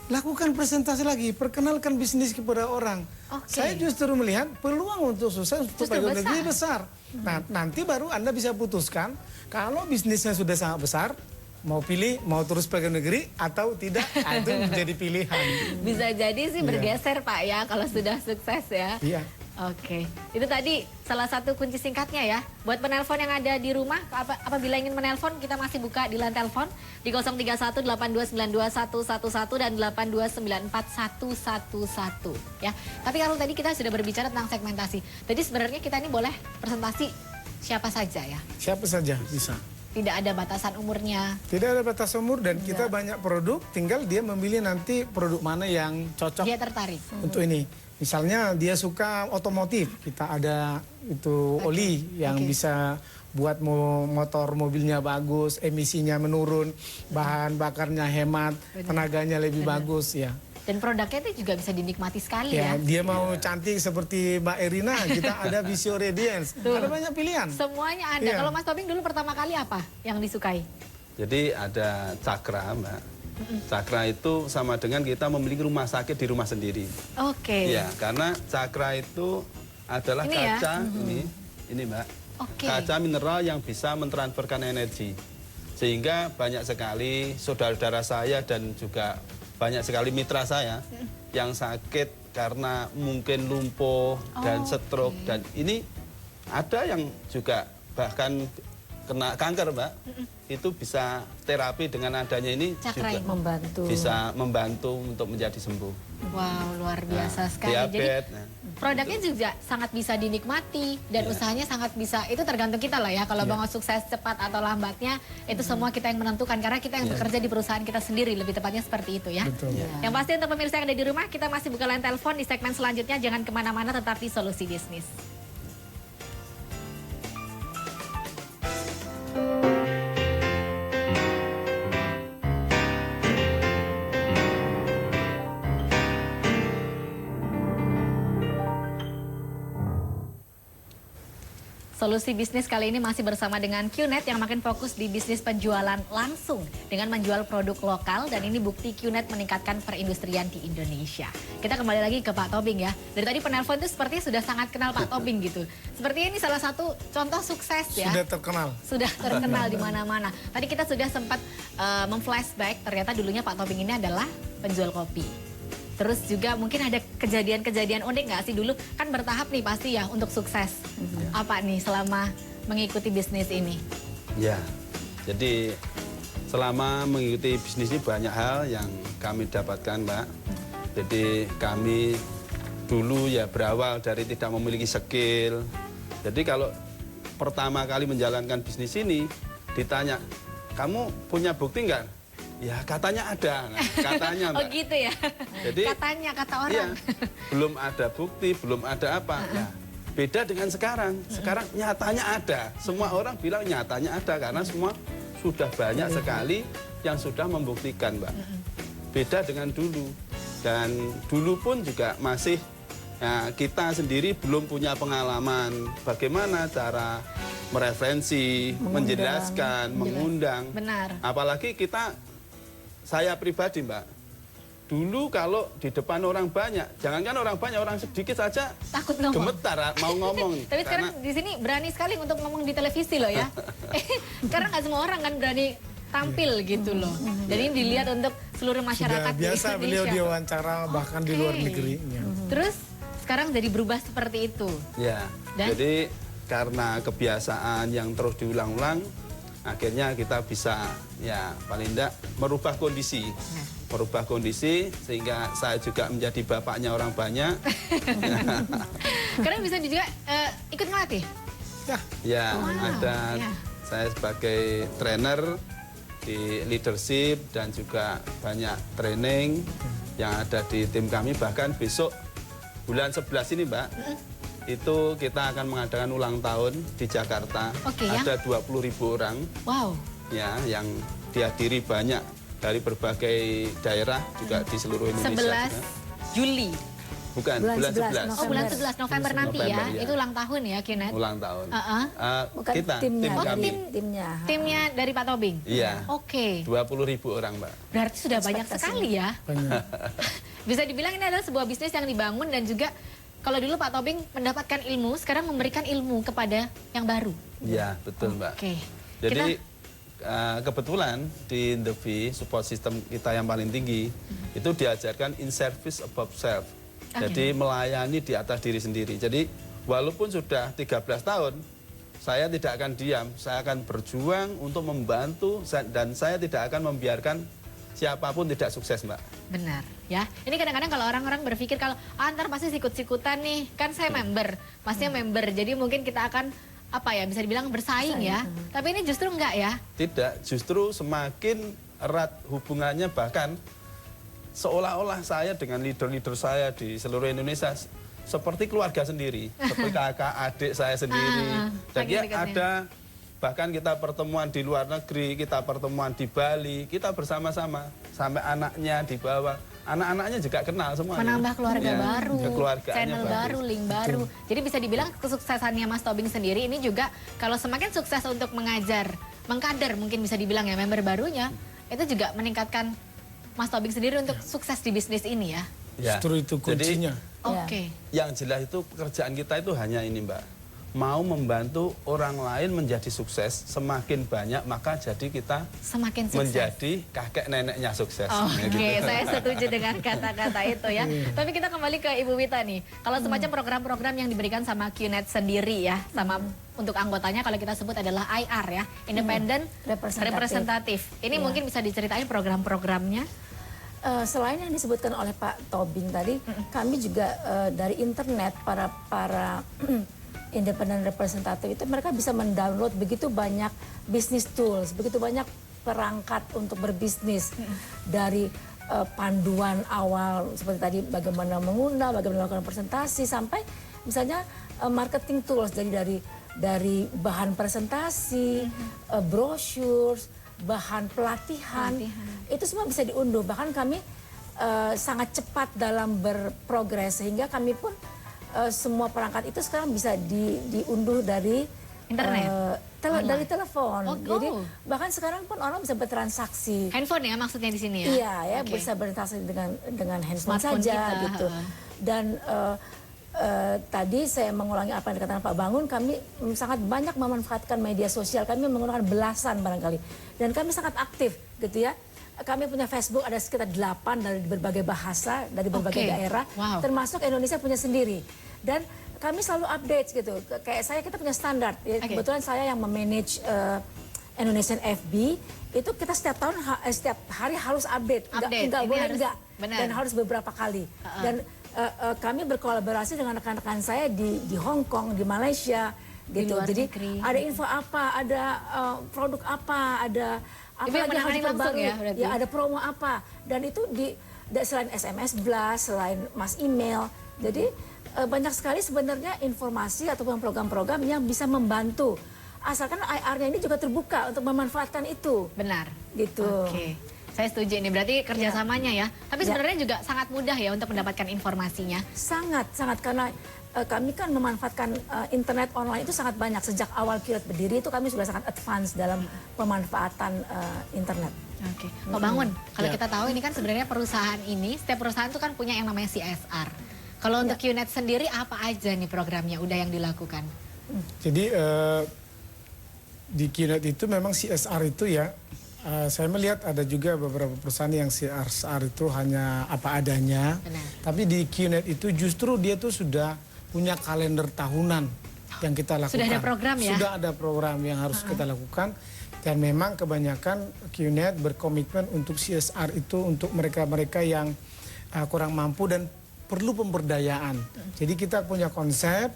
lakukan presentasi lagi, perkenalkan bisnis kepada orang. Saya justru melihat peluang untuk sukses untuk pegawai negeri besar. Nah nanti baru Anda bisa putuskan kalau bisnisnya sudah sangat besar, mau pilih mau terus pegawai negeri atau tidak, itu menjadi pilihan. Bisa jadi sih bergeser Pak ya kalau sudah sukses ya. Iya. Oke, itu tadi salah satu kunci singkatnya ya. Buat penelpon yang ada di rumah, apabila ingin menelpon, kita masih buka di line telepon di 031 8292 111 dan 8294111 ya. Tapi kalau tadi kita sudah berbicara tentang segmentasi, tadi sebenarnya kita ini boleh presentasi siapa saja ya? Siapa saja bisa. Tidak ada batasan umurnya. Tidak ada batas umur dan kita banyak produk, tinggal dia memilih nanti produk mana yang cocok. Dia tertarik untuk ini. Misalnya dia suka otomotif, kita ada itu oli yang bisa buat motor mobilnya bagus, emisinya menurun, bahan bakarnya hemat, tenaganya lebih bagus ya. Dan produknya itu juga bisa dinikmati sekali ya. Dia mau cantik seperti Mbak Erina, kita ada Visio Radiance. Ada banyak pilihan. Semuanya ada. Kalau Mas Tobing dulu pertama kali apa yang disukai? Jadi ada Cakra Mbak. Cakra itu sama dengan kita memiliki rumah sakit di rumah sendiri. Oke. Ya, karena Cakra itu adalah ini kaca ini Mbak. Kaca mineral yang bisa mentransferkan energi. Sehingga banyak sekali saudara-saudara saya dan juga banyak sekali mitra saya yang sakit karena mungkin lumpuh dan stroke dan ini ada yang juga bahkan kena kanker Mbak, itu bisa terapi dengan adanya ini Cakra juga membantu. bisa membantu untuk menjadi sembuh. Wow, luar biasa sekali. Diabetes, jadi produknya juga sangat bisa dinikmati dan usahanya sangat bisa, itu tergantung kita lah ya, kalau mau sukses cepat atau lambatnya itu semua kita yang menentukan karena kita yang bekerja di perusahaan kita sendiri, lebih tepatnya seperti itu ya. Betul. Yang pasti untuk pemirsa yang ada di rumah, kita masih buka line telepon di segmen selanjutnya, jangan kemana-mana, tetap di Solusi Bisnis. Solusi Bisnis kali ini masih bersama dengan QNet yang makin fokus di bisnis penjualan langsung dengan menjual produk lokal, dan ini bukti QNet meningkatkan perindustrian di Indonesia. Kita kembali lagi ke Pak Tobing ya. Dari tadi penelpon itu sepertinya sudah sangat kenal Pak Tobing gitu. Sepertinya ini salah satu contoh sukses ya. Sudah terkenal. Sudah terkenal di mana-mana. Tadi kita sudah sempat memflashback, ternyata dulunya Pak Tobing ini adalah penjual kopi. Terus juga mungkin ada kejadian-kejadian unik nggak sih dulu? Kan bertahap nih pasti ya untuk sukses. Apa nih selama mengikuti bisnis ini? Ya, Jadi selama mengikuti bisnis ini banyak hal yang kami dapatkan, Mbak. Jadi kami dulu ya berawal dari tidak memiliki skill. Jadi kalau pertama kali menjalankan bisnis ini ditanya, kamu punya bukti nggak? Ya katanya ada, nah, katanya Mbak. Oh gitu ya. Jadi katanya, kata orang. iya, belum ada bukti, belum ada apa. Ya, beda dengan sekarang. Sekarang nyatanya ada. Semua orang bilang nyatanya ada karena semua sudah banyak sekali yang sudah membuktikan, Mbak. Beda dengan dulu. Dan dulu pun juga masih ya, kita sendiri belum punya pengalaman bagaimana cara mereferensi, menjelaskan, mengundang. Benar. Apalagi saya pribadi, Mbak, dulu kalau di depan orang banyak, jangankan orang banyak, orang sedikit saja Takut ngomong. gemetar mau ngomong. Tapi sekarang di sini berani sekali untuk ngomong di televisi loh ya. Karena nggak semua orang kan berani tampil gitu loh. Dan ini dilihat untuk seluruh masyarakat Sudah biasa di beliau Indonesia. diwawancara bahkan di luar negeri. Ya. Terus sekarang jadi berubah seperti itu. Ya, Dan? jadi karena kebiasaan yang terus diulang-ulang, akhirnya kita bisa ya paling tidak merubah kondisi. Merubah kondisi sehingga saya juga menjadi bapaknya orang banyak. Karena bisa juga ikut ngelatih. Ya, Ya, Wow, ada ya. saya sebagai trainer di leadership dan juga banyak training yang ada di tim kami. Bahkan besok bulan 11 ini, Mbak, itu kita akan mengadakan ulang tahun di Jakarta. Oke, ya. Ada 20.000 orang Wow. ya yang dihadiri banyak dari berbagai daerah juga di seluruh Indonesia. 11 Juli. Bukan, bulan 11. Oh bulan 11 November nanti ya. November, ya. Itu ulang tahun ya QNet. Ulang tahun. Bukan Kita, timnya, tim Oh, kami. timnya. Timnya dari Pak Tobing. Iya. Oke. 20.000 orang, Mbak. Berarti sudah banyak sekali ya. banyak. Bisa dibilang ini adalah sebuah bisnis yang dibangun dan juga kalau dulu Pak Tobing mendapatkan ilmu, sekarang memberikan ilmu kepada yang baru. Iya, betul, Mbak. Oke. Jadi kebetulan di Indevi support system kita yang paling tinggi itu diajarkan in service above self. Jadi melayani di atas diri sendiri. Jadi walaupun sudah 13 tahun, saya tidak akan diam. Saya akan berjuang untuk membantu dan saya tidak akan membiarkan siapapun tidak sukses, Mbak. Benar ya. Ini kadang-kadang kalau orang-orang berpikir kalau ntar pasti sikut-sikutan nih, kan saya member, masnya member. Jadi mungkin kita akan apa ya bisa dibilang bersaing ya. Tapi ini justru enggak ya. Tidak, justru semakin erat hubungannya, bahkan seolah-olah saya dengan leader-leader saya di seluruh Indonesia seperti keluarga sendiri, seperti kakak adik saya sendiri. Dan saking dia dekatnya. ada, bahkan kita pertemuan di luar negeri, kita pertemuan di Bali, kita bersama-sama sampai anaknya dibawa. Anak-anaknya juga kenal semuanya. Menambah keluarga Ya, baru, kekeluargaannya channel bagus. baru, link baru. Jadi bisa dibilang kesuksesannya Mas Tobing sendiri ini juga kalau semakin sukses untuk mengajar, mengkader mungkin bisa dibilang ya member barunya, itu juga meningkatkan Mas Tobing sendiri untuk sukses di bisnis ini ya. Ya. Justru itu kuncinya. Oke. Yang jelas itu pekerjaan kita itu hanya ini, Mbak. Mau membantu orang lain menjadi sukses semakin banyak, maka jadi kita Semakin sukses. menjadi kakek neneknya sukses. Oke, saya setuju dengan kata-kata itu ya. Tapi kita kembali ke Ibu Wita nih. Kalau semacam program-program yang diberikan sama QNet sendiri ya, sama untuk anggotanya kalau kita sebut adalah IR ya, Independent Representatif. Ini mungkin bisa diceritain program-programnya. Selain yang disebutkan oleh Pak Tobing tadi, kami juga dari internet para independent representative itu mereka bisa mendownload begitu banyak business tools, begitu banyak perangkat untuk berbisnis dari panduan awal seperti tadi bagaimana mengundang, bagaimana melakukan presentasi sampai misalnya marketing tools dari bahan presentasi, brochures, bahan pelatihan, itu semua bisa diunduh. Bahkan kami sangat cepat dalam berprogres sehingga kami pun semua perangkat itu sekarang bisa diunduh dari Internet? dari telepon. Oh, Jadi bahkan sekarang pun orang bisa bertransaksi. Handphone ya maksudnya di sini ya? Iya ya, Oke. bisa bertransaksi dengan handphone Smartphone saja kita, gitu. Dan tadi saya mengulangi apa yang dikatakan Pak Bangun, kami sangat banyak memanfaatkan media sosial. Kami menggunakan belasan barangkali. Dan kami sangat aktif gitu ya. Kami punya Facebook ada sekitar 8 dari berbagai bahasa, dari berbagai daerah, termasuk Indonesia punya sendiri. Dan kami selalu update gitu. Kayak kita punya standar. Ya, kebetulan saya yang memanage Indonesian FB, itu kita setiap tahun setiap hari harus update, nggak Ini boleh harus- enggak, benar. dan harus beberapa kali. Dan kami berkolaborasi dengan rekan-rekan saya di Hong Kong, di Malaysia, Di gitu. luar Jadi negeri. ada info apa, ada produk apa, ada apa Ibu yang lagi harus menangani langsung terbaru, ya, berarti? ya ada promo apa, dan itu selain SMS blast, selain mass email, jadi banyak sekali sebenarnya informasi ataupun program-program yang bisa membantu. Asalkan IR-nya ini juga terbuka untuk memanfaatkan itu, Benar. gitu. Oke. Saya setuju ini, berarti kerjasamanya ya. Tapi Ya. sebenarnya juga sangat mudah ya untuk mendapatkan informasinya. Sangat karena kami kan memanfaatkan internet online itu sangat banyak. Sejak awal QNet berdiri itu kami sudah sangat advance dalam pemanfaatan internet. Oke, Pak Bangun, kalau Ya. kita tahu ini kan sebenarnya perusahaan ini, setiap perusahaan itu kan punya yang namanya CSR. Kalau untuk QNet sendiri apa aja nih programnya udah yang dilakukan? Jadi di QNet itu memang CSR itu ya, saya melihat ada juga beberapa perusahaan yang CSR itu hanya apa adanya. Benar. Tapi di QNet itu justru dia tuh sudah punya kalender tahunan yang kita lakukan. Sudah ada program ya? Sudah ada program yang harus kita lakukan. Dan memang kebanyakan QNet berkomitmen untuk CSR itu untuk mereka-mereka yang kurang mampu dan perlu pemberdayaan. Jadi kita punya konsep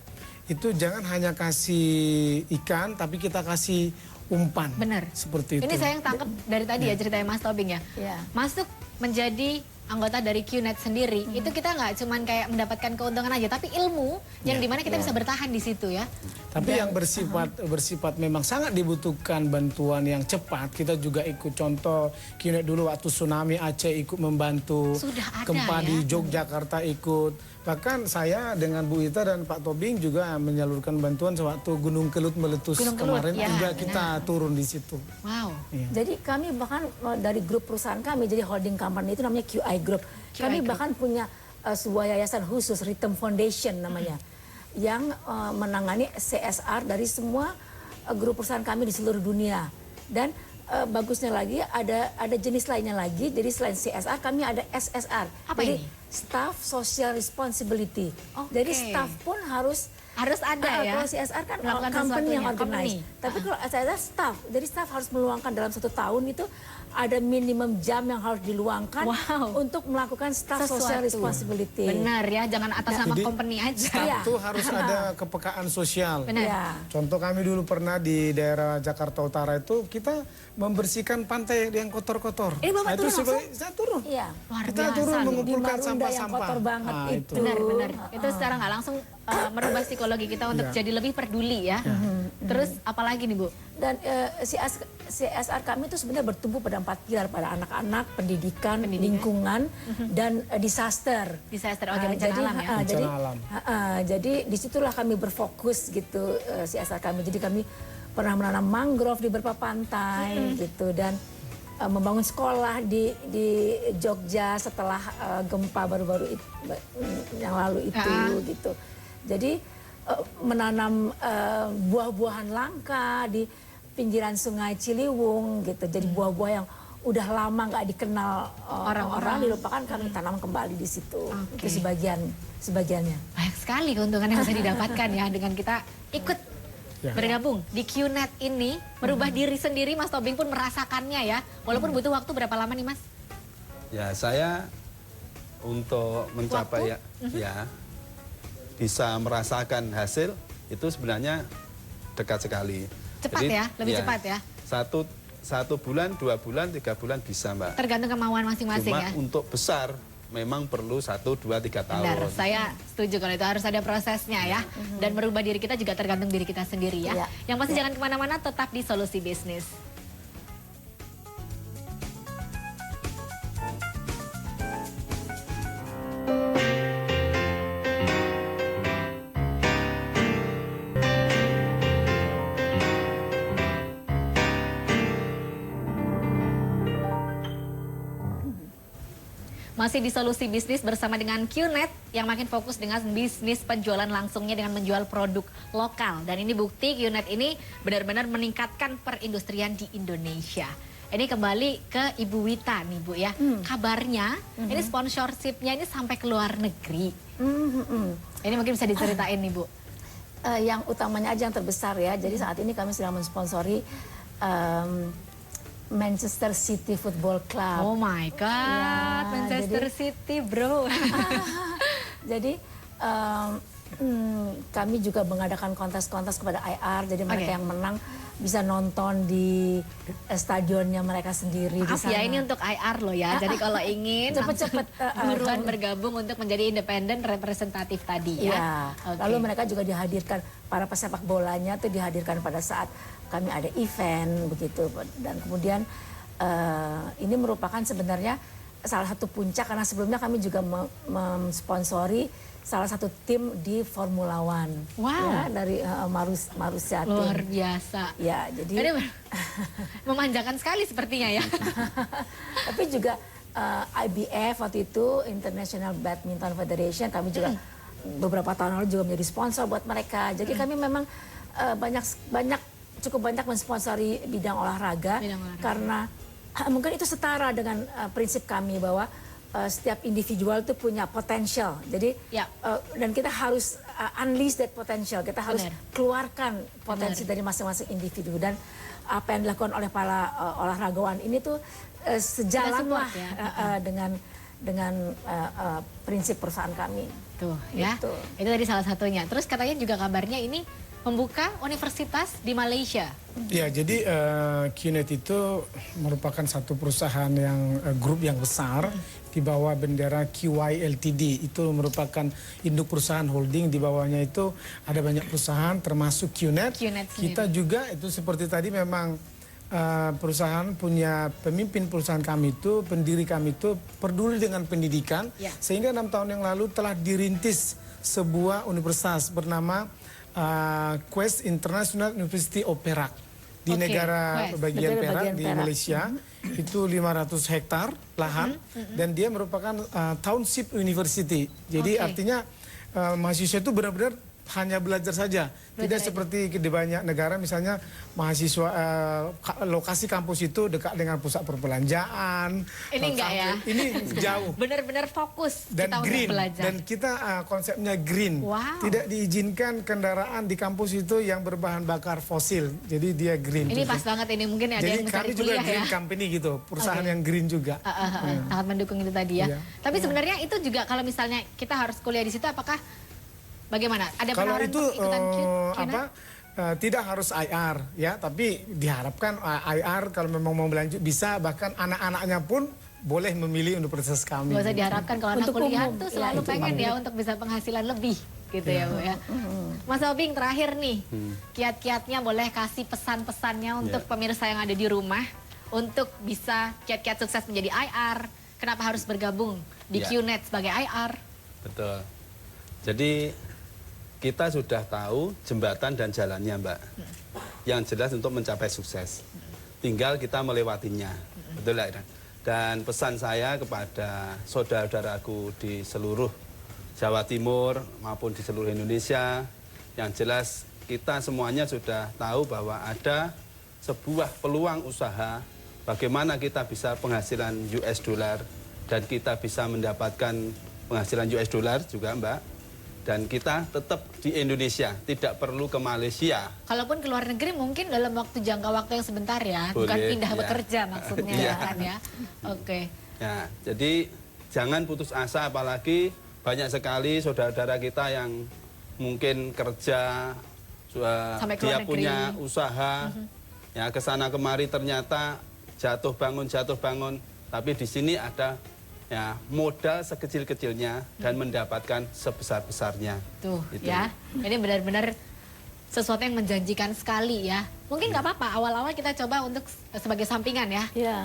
itu jangan hanya kasih ikan tapi kita kasih umpan. Benar. Seperti itu. Ini saya yang tangkap dari tadi ya ceritanya Mas Tobing ya. Ya. Masuk menjadi anggota dari QNet sendiri, itu kita nggak cuman kayak mendapatkan keuntungan aja, tapi ilmu yang dimana kita bisa bertahan di situ ya. Tapi yang bersifat memang sangat dibutuhkan bantuan yang cepat. Kita juga ikut contoh QNet dulu waktu tsunami Aceh ikut membantu. Sudah ada Gempa ya? di Yogyakarta ikut. Bahkan saya dengan Bu Ita dan Pak Tobing juga menyalurkan bantuan sewaktu Gunung Kelut meletus Gunung Kelut, kemarin ya, juga kita turun di situ. Wow. Iya. Jadi kami bahkan dari grup perusahaan kami, jadi holding company itu namanya QI Group. Kami Group. bahkan punya sebuah yayasan khusus, Rhythm Foundation namanya, yang menangani CSR dari semua grup perusahaan kami di seluruh dunia. Dan bagusnya lagi ada jenis lainnya lagi. Jadi selain CSR kami ada SSR. Apa jadi ini? Staff Social Responsibility. Oke. Jadi staff pun harus Ada ya. Kalau CSR kan Melakukan company yang sesuatunya, organize. company. Tapi kalau saya staff, jadi staff harus meluangkan dalam 1 tahun itu ada minimum jam yang harus diluangkan Wow. untuk melakukan staff social Sesuatu. responsibility. Benar ya, jangan atas nama Jadi, company aja. Staff Iya. itu harus ada kepekaan sosial. Benar. Ya. Contoh kami dulu pernah di daerah Jakarta Utara itu kita membersihkan pantai yang kotor-kotor. Ini Bapak Nah, itu turun saya turun. Iya. Luar Kita biasa turun loh. mengumpulkan Di Marunda yang sampah-sampah. kotor banget Nah, itu. Benar. Itu secara nggak langsung merubah psikologi kita untuk Iya. jadi lebih peduli ya. Terus apalagi nih Bu? Dan CSR kami itu sebenarnya bertumbuh pada 4 pilar, pada anak-anak, pendidikan, lingkungan, dan disaster. Disaster, oke, bencana Jadi, alam ya. jadi, Bencana alam. jadi disitulah kami berfokus gitu CSR kami. Jadi kami pernah menanam mangrove di beberapa pantai gitu, dan membangun sekolah di Jogja setelah gempa baru-baru yang lalu itu gitu. Jadi menanam buah-buahan langka di pinggiran Sungai Ciliwung gitu. Jadi buah-buah yang udah lama nggak dikenal orang-orang dilupakan, kami tanam kembali di situ. Oke. Itu sebagiannya. Banyak sekali keuntungan yang bisa didapatkan ya dengan kita ikut Ya. bergabung di QNet ini, merubah diri sendiri. Mas Tobing pun merasakannya ya, walaupun butuh waktu berapa lama nih Mas? Ya, saya untuk mencapai ya bisa merasakan hasil itu sebenarnya dekat sekali. Cepat ya, lebih cepat ya. Satu bulan, 2 bulan, 3 bulan bisa, Mbak. Tergantung kemauan masing-masing Cuma ya. untuk besar memang perlu 1, 2, 3 tahun. Benar, saya setuju kalau itu harus ada prosesnya ya. Dan merubah diri kita juga tergantung diri kita sendiri ya. Iya. Yang pasti jangan kemana-mana, tetap di Solusi Bisnis. Masih di Solusi Bisnis bersama dengan QNet yang makin fokus dengan bisnis penjualan langsungnya dengan menjual produk lokal. Dan ini bukti QNet ini benar-benar meningkatkan perindustrian di Indonesia. Ini kembali ke Ibu Wita nih Bu ya. Kabarnya ini sponsorshipnya ini sampai ke luar negeri. Ini mungkin bisa diceritain nih Bu. Yang utamanya aja yang terbesar ya. Jadi saat ini kami sedang mensponsori Manchester City Football Club. Oh my God, Ya, Manchester City bro. Jadi kami juga mengadakan kontes-kontes kepada IR, jadi mereka Oke. yang menang bisa nonton di stadionnya mereka sendiri di Maaf sana. ya, ini untuk IR loh ya. Jadi kalau ingin Cepet-cepet, buruan bergabung untuk menjadi independen representatif tadi ya. Ya, Oke. lalu mereka juga dihadirkan, para pesepak bolanya itu dihadirkan pada saat kami ada event begitu. Dan kemudian ini merupakan sebenarnya salah satu puncak karena sebelumnya kami juga mensponsori salah satu tim di Formula One. Wow. Ya, dari Marussia Team. Luar biasa. Ya, jadi Ini memanjakan sekali sepertinya ya. tapi juga IBF waktu itu, International Badminton Federation, kami juga beberapa tahun lalu juga menjadi sponsor buat mereka. Jadi kami memang cukup banyak mensponsori bidang olahraga, Bidang olahraga. karena mungkin itu setara dengan prinsip kami bahwa setiap individual itu punya potensial. Jadi Ya. dan kita harus unleash that potential. Kita harus Benar. keluarkan potensi dari masing-masing individu, dan apa yang dilakukan oleh para olahragawan ini tuh sejalan support lah ya. dengan prinsip perusahaan kami. Tuh ya. Gitu. Itu tadi salah satunya. Terus katanya juga kabarnya ini membuka universitas di Malaysia. Ya, jadi QNet itu merupakan satu perusahaan yang grup yang besar di bawah bendera QY Ltd. Itu merupakan induk perusahaan holding, di bawahnya itu ada banyak perusahaan termasuk QNet. QNet sendiri. Kita juga itu seperti tadi memang perusahaan punya pemimpin perusahaan kami itu, pendiri kami itu peduli dengan pendidikan, Ya. sehingga 6 tahun yang lalu telah dirintis sebuah universitas bernama Quest International University of Perak di Oke, negara Quest. bagian Negara Perak bagian di Perak. Malaysia. Itu 500 hektar lahan dan dia merupakan township university. Jadi Oke. artinya mahasiswa itu benar-benar hanya belajar saja, tidak seperti di banyak negara misalnya mahasiswa lokasi kampus itu dekat dengan pusat perbelanjaan. Ini enggak ya? Ini jauh. Benar-benar fokus Dan kita green, untuk belajar. dan kita konsepnya green. Wow. Tidak diizinkan kendaraan di kampus itu yang berbahan bakar fosil. Jadi dia green. Ini juga. pas banget ini, mungkin ada Jadi yang mencari kami juga kuliah green ya. company gitu, perusahaan Oke. yang green juga. Sangat mendukung itu tadi ya. Iya. Tapi sebenarnya itu juga kalau misalnya kita harus kuliah di situ, apakah bagaimana? Ada Kalau penawaran itu untuk ikutan QNet? tidak harus IR ya, tapi diharapkan IR kalau memang mau berlanjut bisa, bahkan anak-anaknya pun boleh memilih universitas kami. Gak usah diharapkan kalau anak Untuk kuliah umum, tuh ya, selalu untuk pengen umum. ya untuk bisa penghasilan lebih gitu ya Bu ya. Mas Obing terakhir nih, kiat-kiatnya boleh kasih pesan-pesannya untuk pemirsa yang ada di rumah untuk bisa kiat-kiat sukses menjadi IR. Kenapa harus bergabung di Ya. QNet sebagai IR? Betul. Jadi kita sudah tahu jembatan dan jalannya, Mbak. Yang jelas untuk mencapai sukses. Tinggal kita melewatinya. Betul lah, Iran? Dan pesan saya kepada saudara-saudaraku di seluruh Jawa Timur maupun di seluruh Indonesia, yang jelas kita semuanya sudah tahu bahwa ada sebuah peluang usaha bagaimana kita bisa penghasilan US dollar dan kita bisa mendapatkan penghasilan US dollar juga, Mbak. Dan kita tetap di Indonesia, tidak perlu ke Malaysia. Kalaupun ke luar negeri mungkin dalam jangka waktu yang sebentar ya, bukan Boleh, pindah ya. bekerja maksudnya Iya. ya kan ya. Oke. Ya, jadi jangan putus asa, apalagi banyak sekali saudara-saudara kita yang mungkin kerja, Sampai ke dia luar negeri. punya usaha, ya kesana kemari ternyata jatuh bangun, tapi di sini ada ya modal sekecil-kecilnya dan mendapatkan sebesar-besarnya. Tuh Gitu. ya, ini benar-benar sesuatu yang menjanjikan sekali ya. Mungkin nggak apa-apa, awal-awal kita coba untuk sebagai sampingan ya. Ya.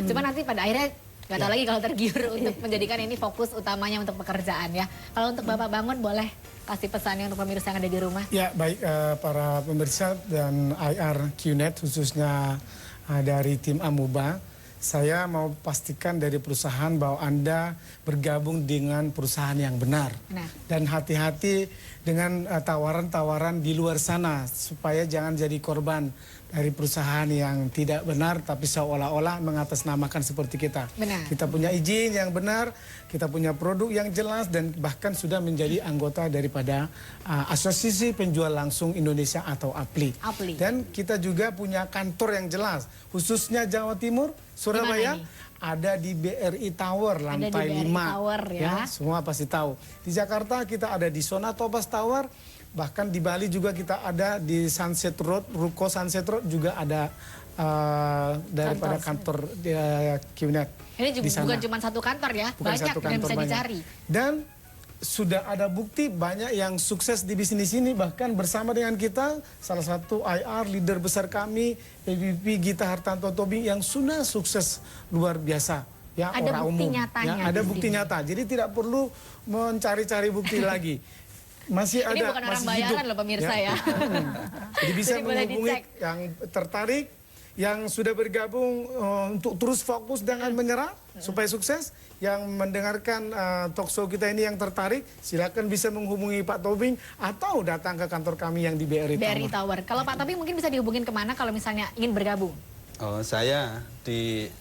Cuma nanti pada akhirnya nggak tahu lagi kalau tergiur untuk menjadikan ini fokus utamanya untuk pekerjaan ya. Kalau untuk Bapak Bangun boleh kasih pesannya untuk pemirsa yang ada di rumah. Ya, baik para pemirsa dan IR QNet khususnya dari tim Amuba, saya mau pastikan dari perusahaan bahwa Anda bergabung dengan perusahaan yang benar. Benar. Dan hati-hati dengan tawaran-tawaran di luar sana supaya jangan jadi korban dari perusahaan yang tidak benar tapi seolah-olah mengatasnamakan seperti kita. Benar. Kita punya izin yang benar, kita punya produk yang jelas dan bahkan sudah menjadi anggota daripada Asosiasi Penjual Langsung Indonesia atau APLI. APLI. Dan kita juga punya kantor yang jelas, khususnya Jawa Timur, Surabaya. Di mana ini? Ada di BRI Tower lantai di BRI 5. Tower, ya. Semua pasti tahu. Di Jakarta kita ada di Sona Tobas Tower, bahkan di Bali juga kita ada di Sunset Road, Ruko Sunset Road juga ada daripada kantor QNet. Ini juga di sana. bukan cuma satu kantor ya, Bukan banyak satu yang kantor, bisa banyak. dicari. Dan sudah ada bukti banyak yang sukses di bisnis ini, bahkan bersama dengan kita salah satu IR leader besar kami EVP Gita Hartanto Tobing yang sudah sukses luar biasa ya, Ada orang bukti umum nyatanya ya, ada di bukti sini. nyata, jadi tidak perlu mencari-cari bukti lagi, masih ada, Ini bukan orang masih bayaran hidup, loh pemirsa ya. Jadi bisa Jadi boleh menghubungi dicek. yang tertarik, yang sudah bergabung untuk terus fokus dengan menyerah supaya sukses. Yang mendengarkan talk show kita ini yang tertarik, silakan bisa menghubungi Pak Tobing atau datang ke kantor kami yang di BRI BRI Tower. Tower. Kalau Pak Tobing mungkin bisa dihubungin kemana kalau misalnya ingin bergabung? Oh, saya di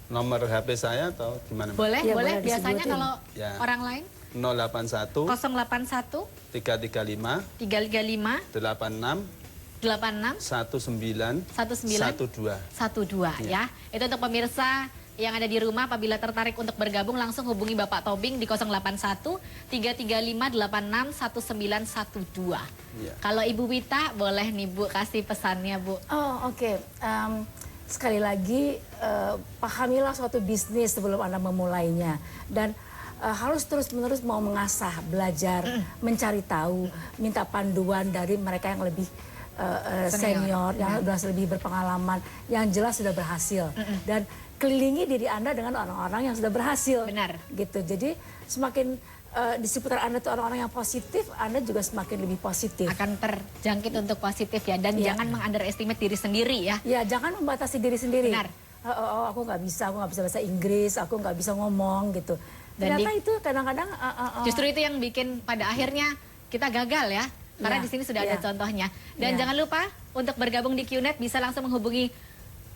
nomor HP saya atau gimana? Mbak? Boleh, Ya, boleh. boleh Biasanya disebutin. kalau Ya. orang lain 081 081 335 335 86 86 19 19 12. 12 ya. Itu untuk pemirsa yang ada di rumah, apabila tertarik untuk bergabung langsung hubungi Bapak Tobing di 081 335 86 1912. Iya. Kalau Ibu Wita boleh nih Bu kasih pesannya Bu. Oh, oke. Sekali lagi, pahamilah suatu bisnis sebelum Anda memulainya. Dan harus terus-menerus mau mengasah, belajar, mencari tahu, minta panduan dari mereka yang lebih senior, yang sudah lebih berpengalaman, yang jelas sudah berhasil. Dan kelilingi diri Anda dengan orang-orang yang sudah berhasil. Benar. Gitu. Jadi semakin di seputar Anda itu orang-orang yang positif, Anda juga semakin lebih positif. Akan terjangkit untuk positif ya, dan Iya. jangan meng-underestimate diri sendiri ya. Ya, jangan membatasi diri sendiri. Benar. Aku nggak bisa bahasa Inggris, aku nggak bisa ngomong gitu. Dan Ternyata itu kadang-kadang Justru itu yang bikin pada akhirnya kita gagal ya. Karena Iya, di sini sudah ada iya. contohnya. Dan Iya. jangan lupa untuk bergabung di QNet bisa langsung menghubungi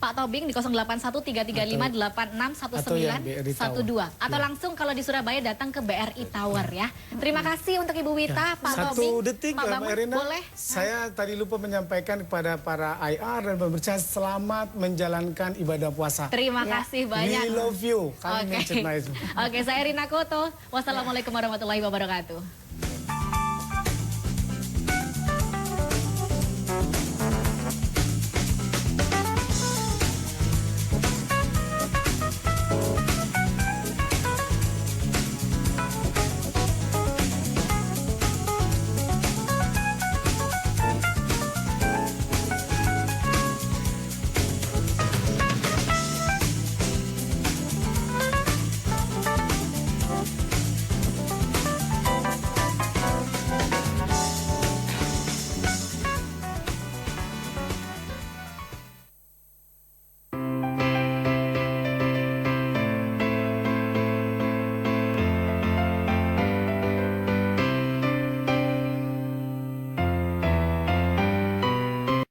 Pak Tobing di 081 335 86 atau yang BRI 19 12 atau Ya. langsung kalau di Surabaya datang ke BRI Tower ya. Terima kasih untuk Ibu Wita, Pak Tobing. Satu detik Pak Mbak Bambang, Erina, boleh? saya tadi lupa menyampaikan kepada para IR dan pemirsa selamat menjalankan ibadah puasa. Terima Ya. kasih banyak. We love you. Kami Oke. mencintai itu. Oke, saya Rina Koto. Wassalamualaikum warahmatullahi wabarakatuh.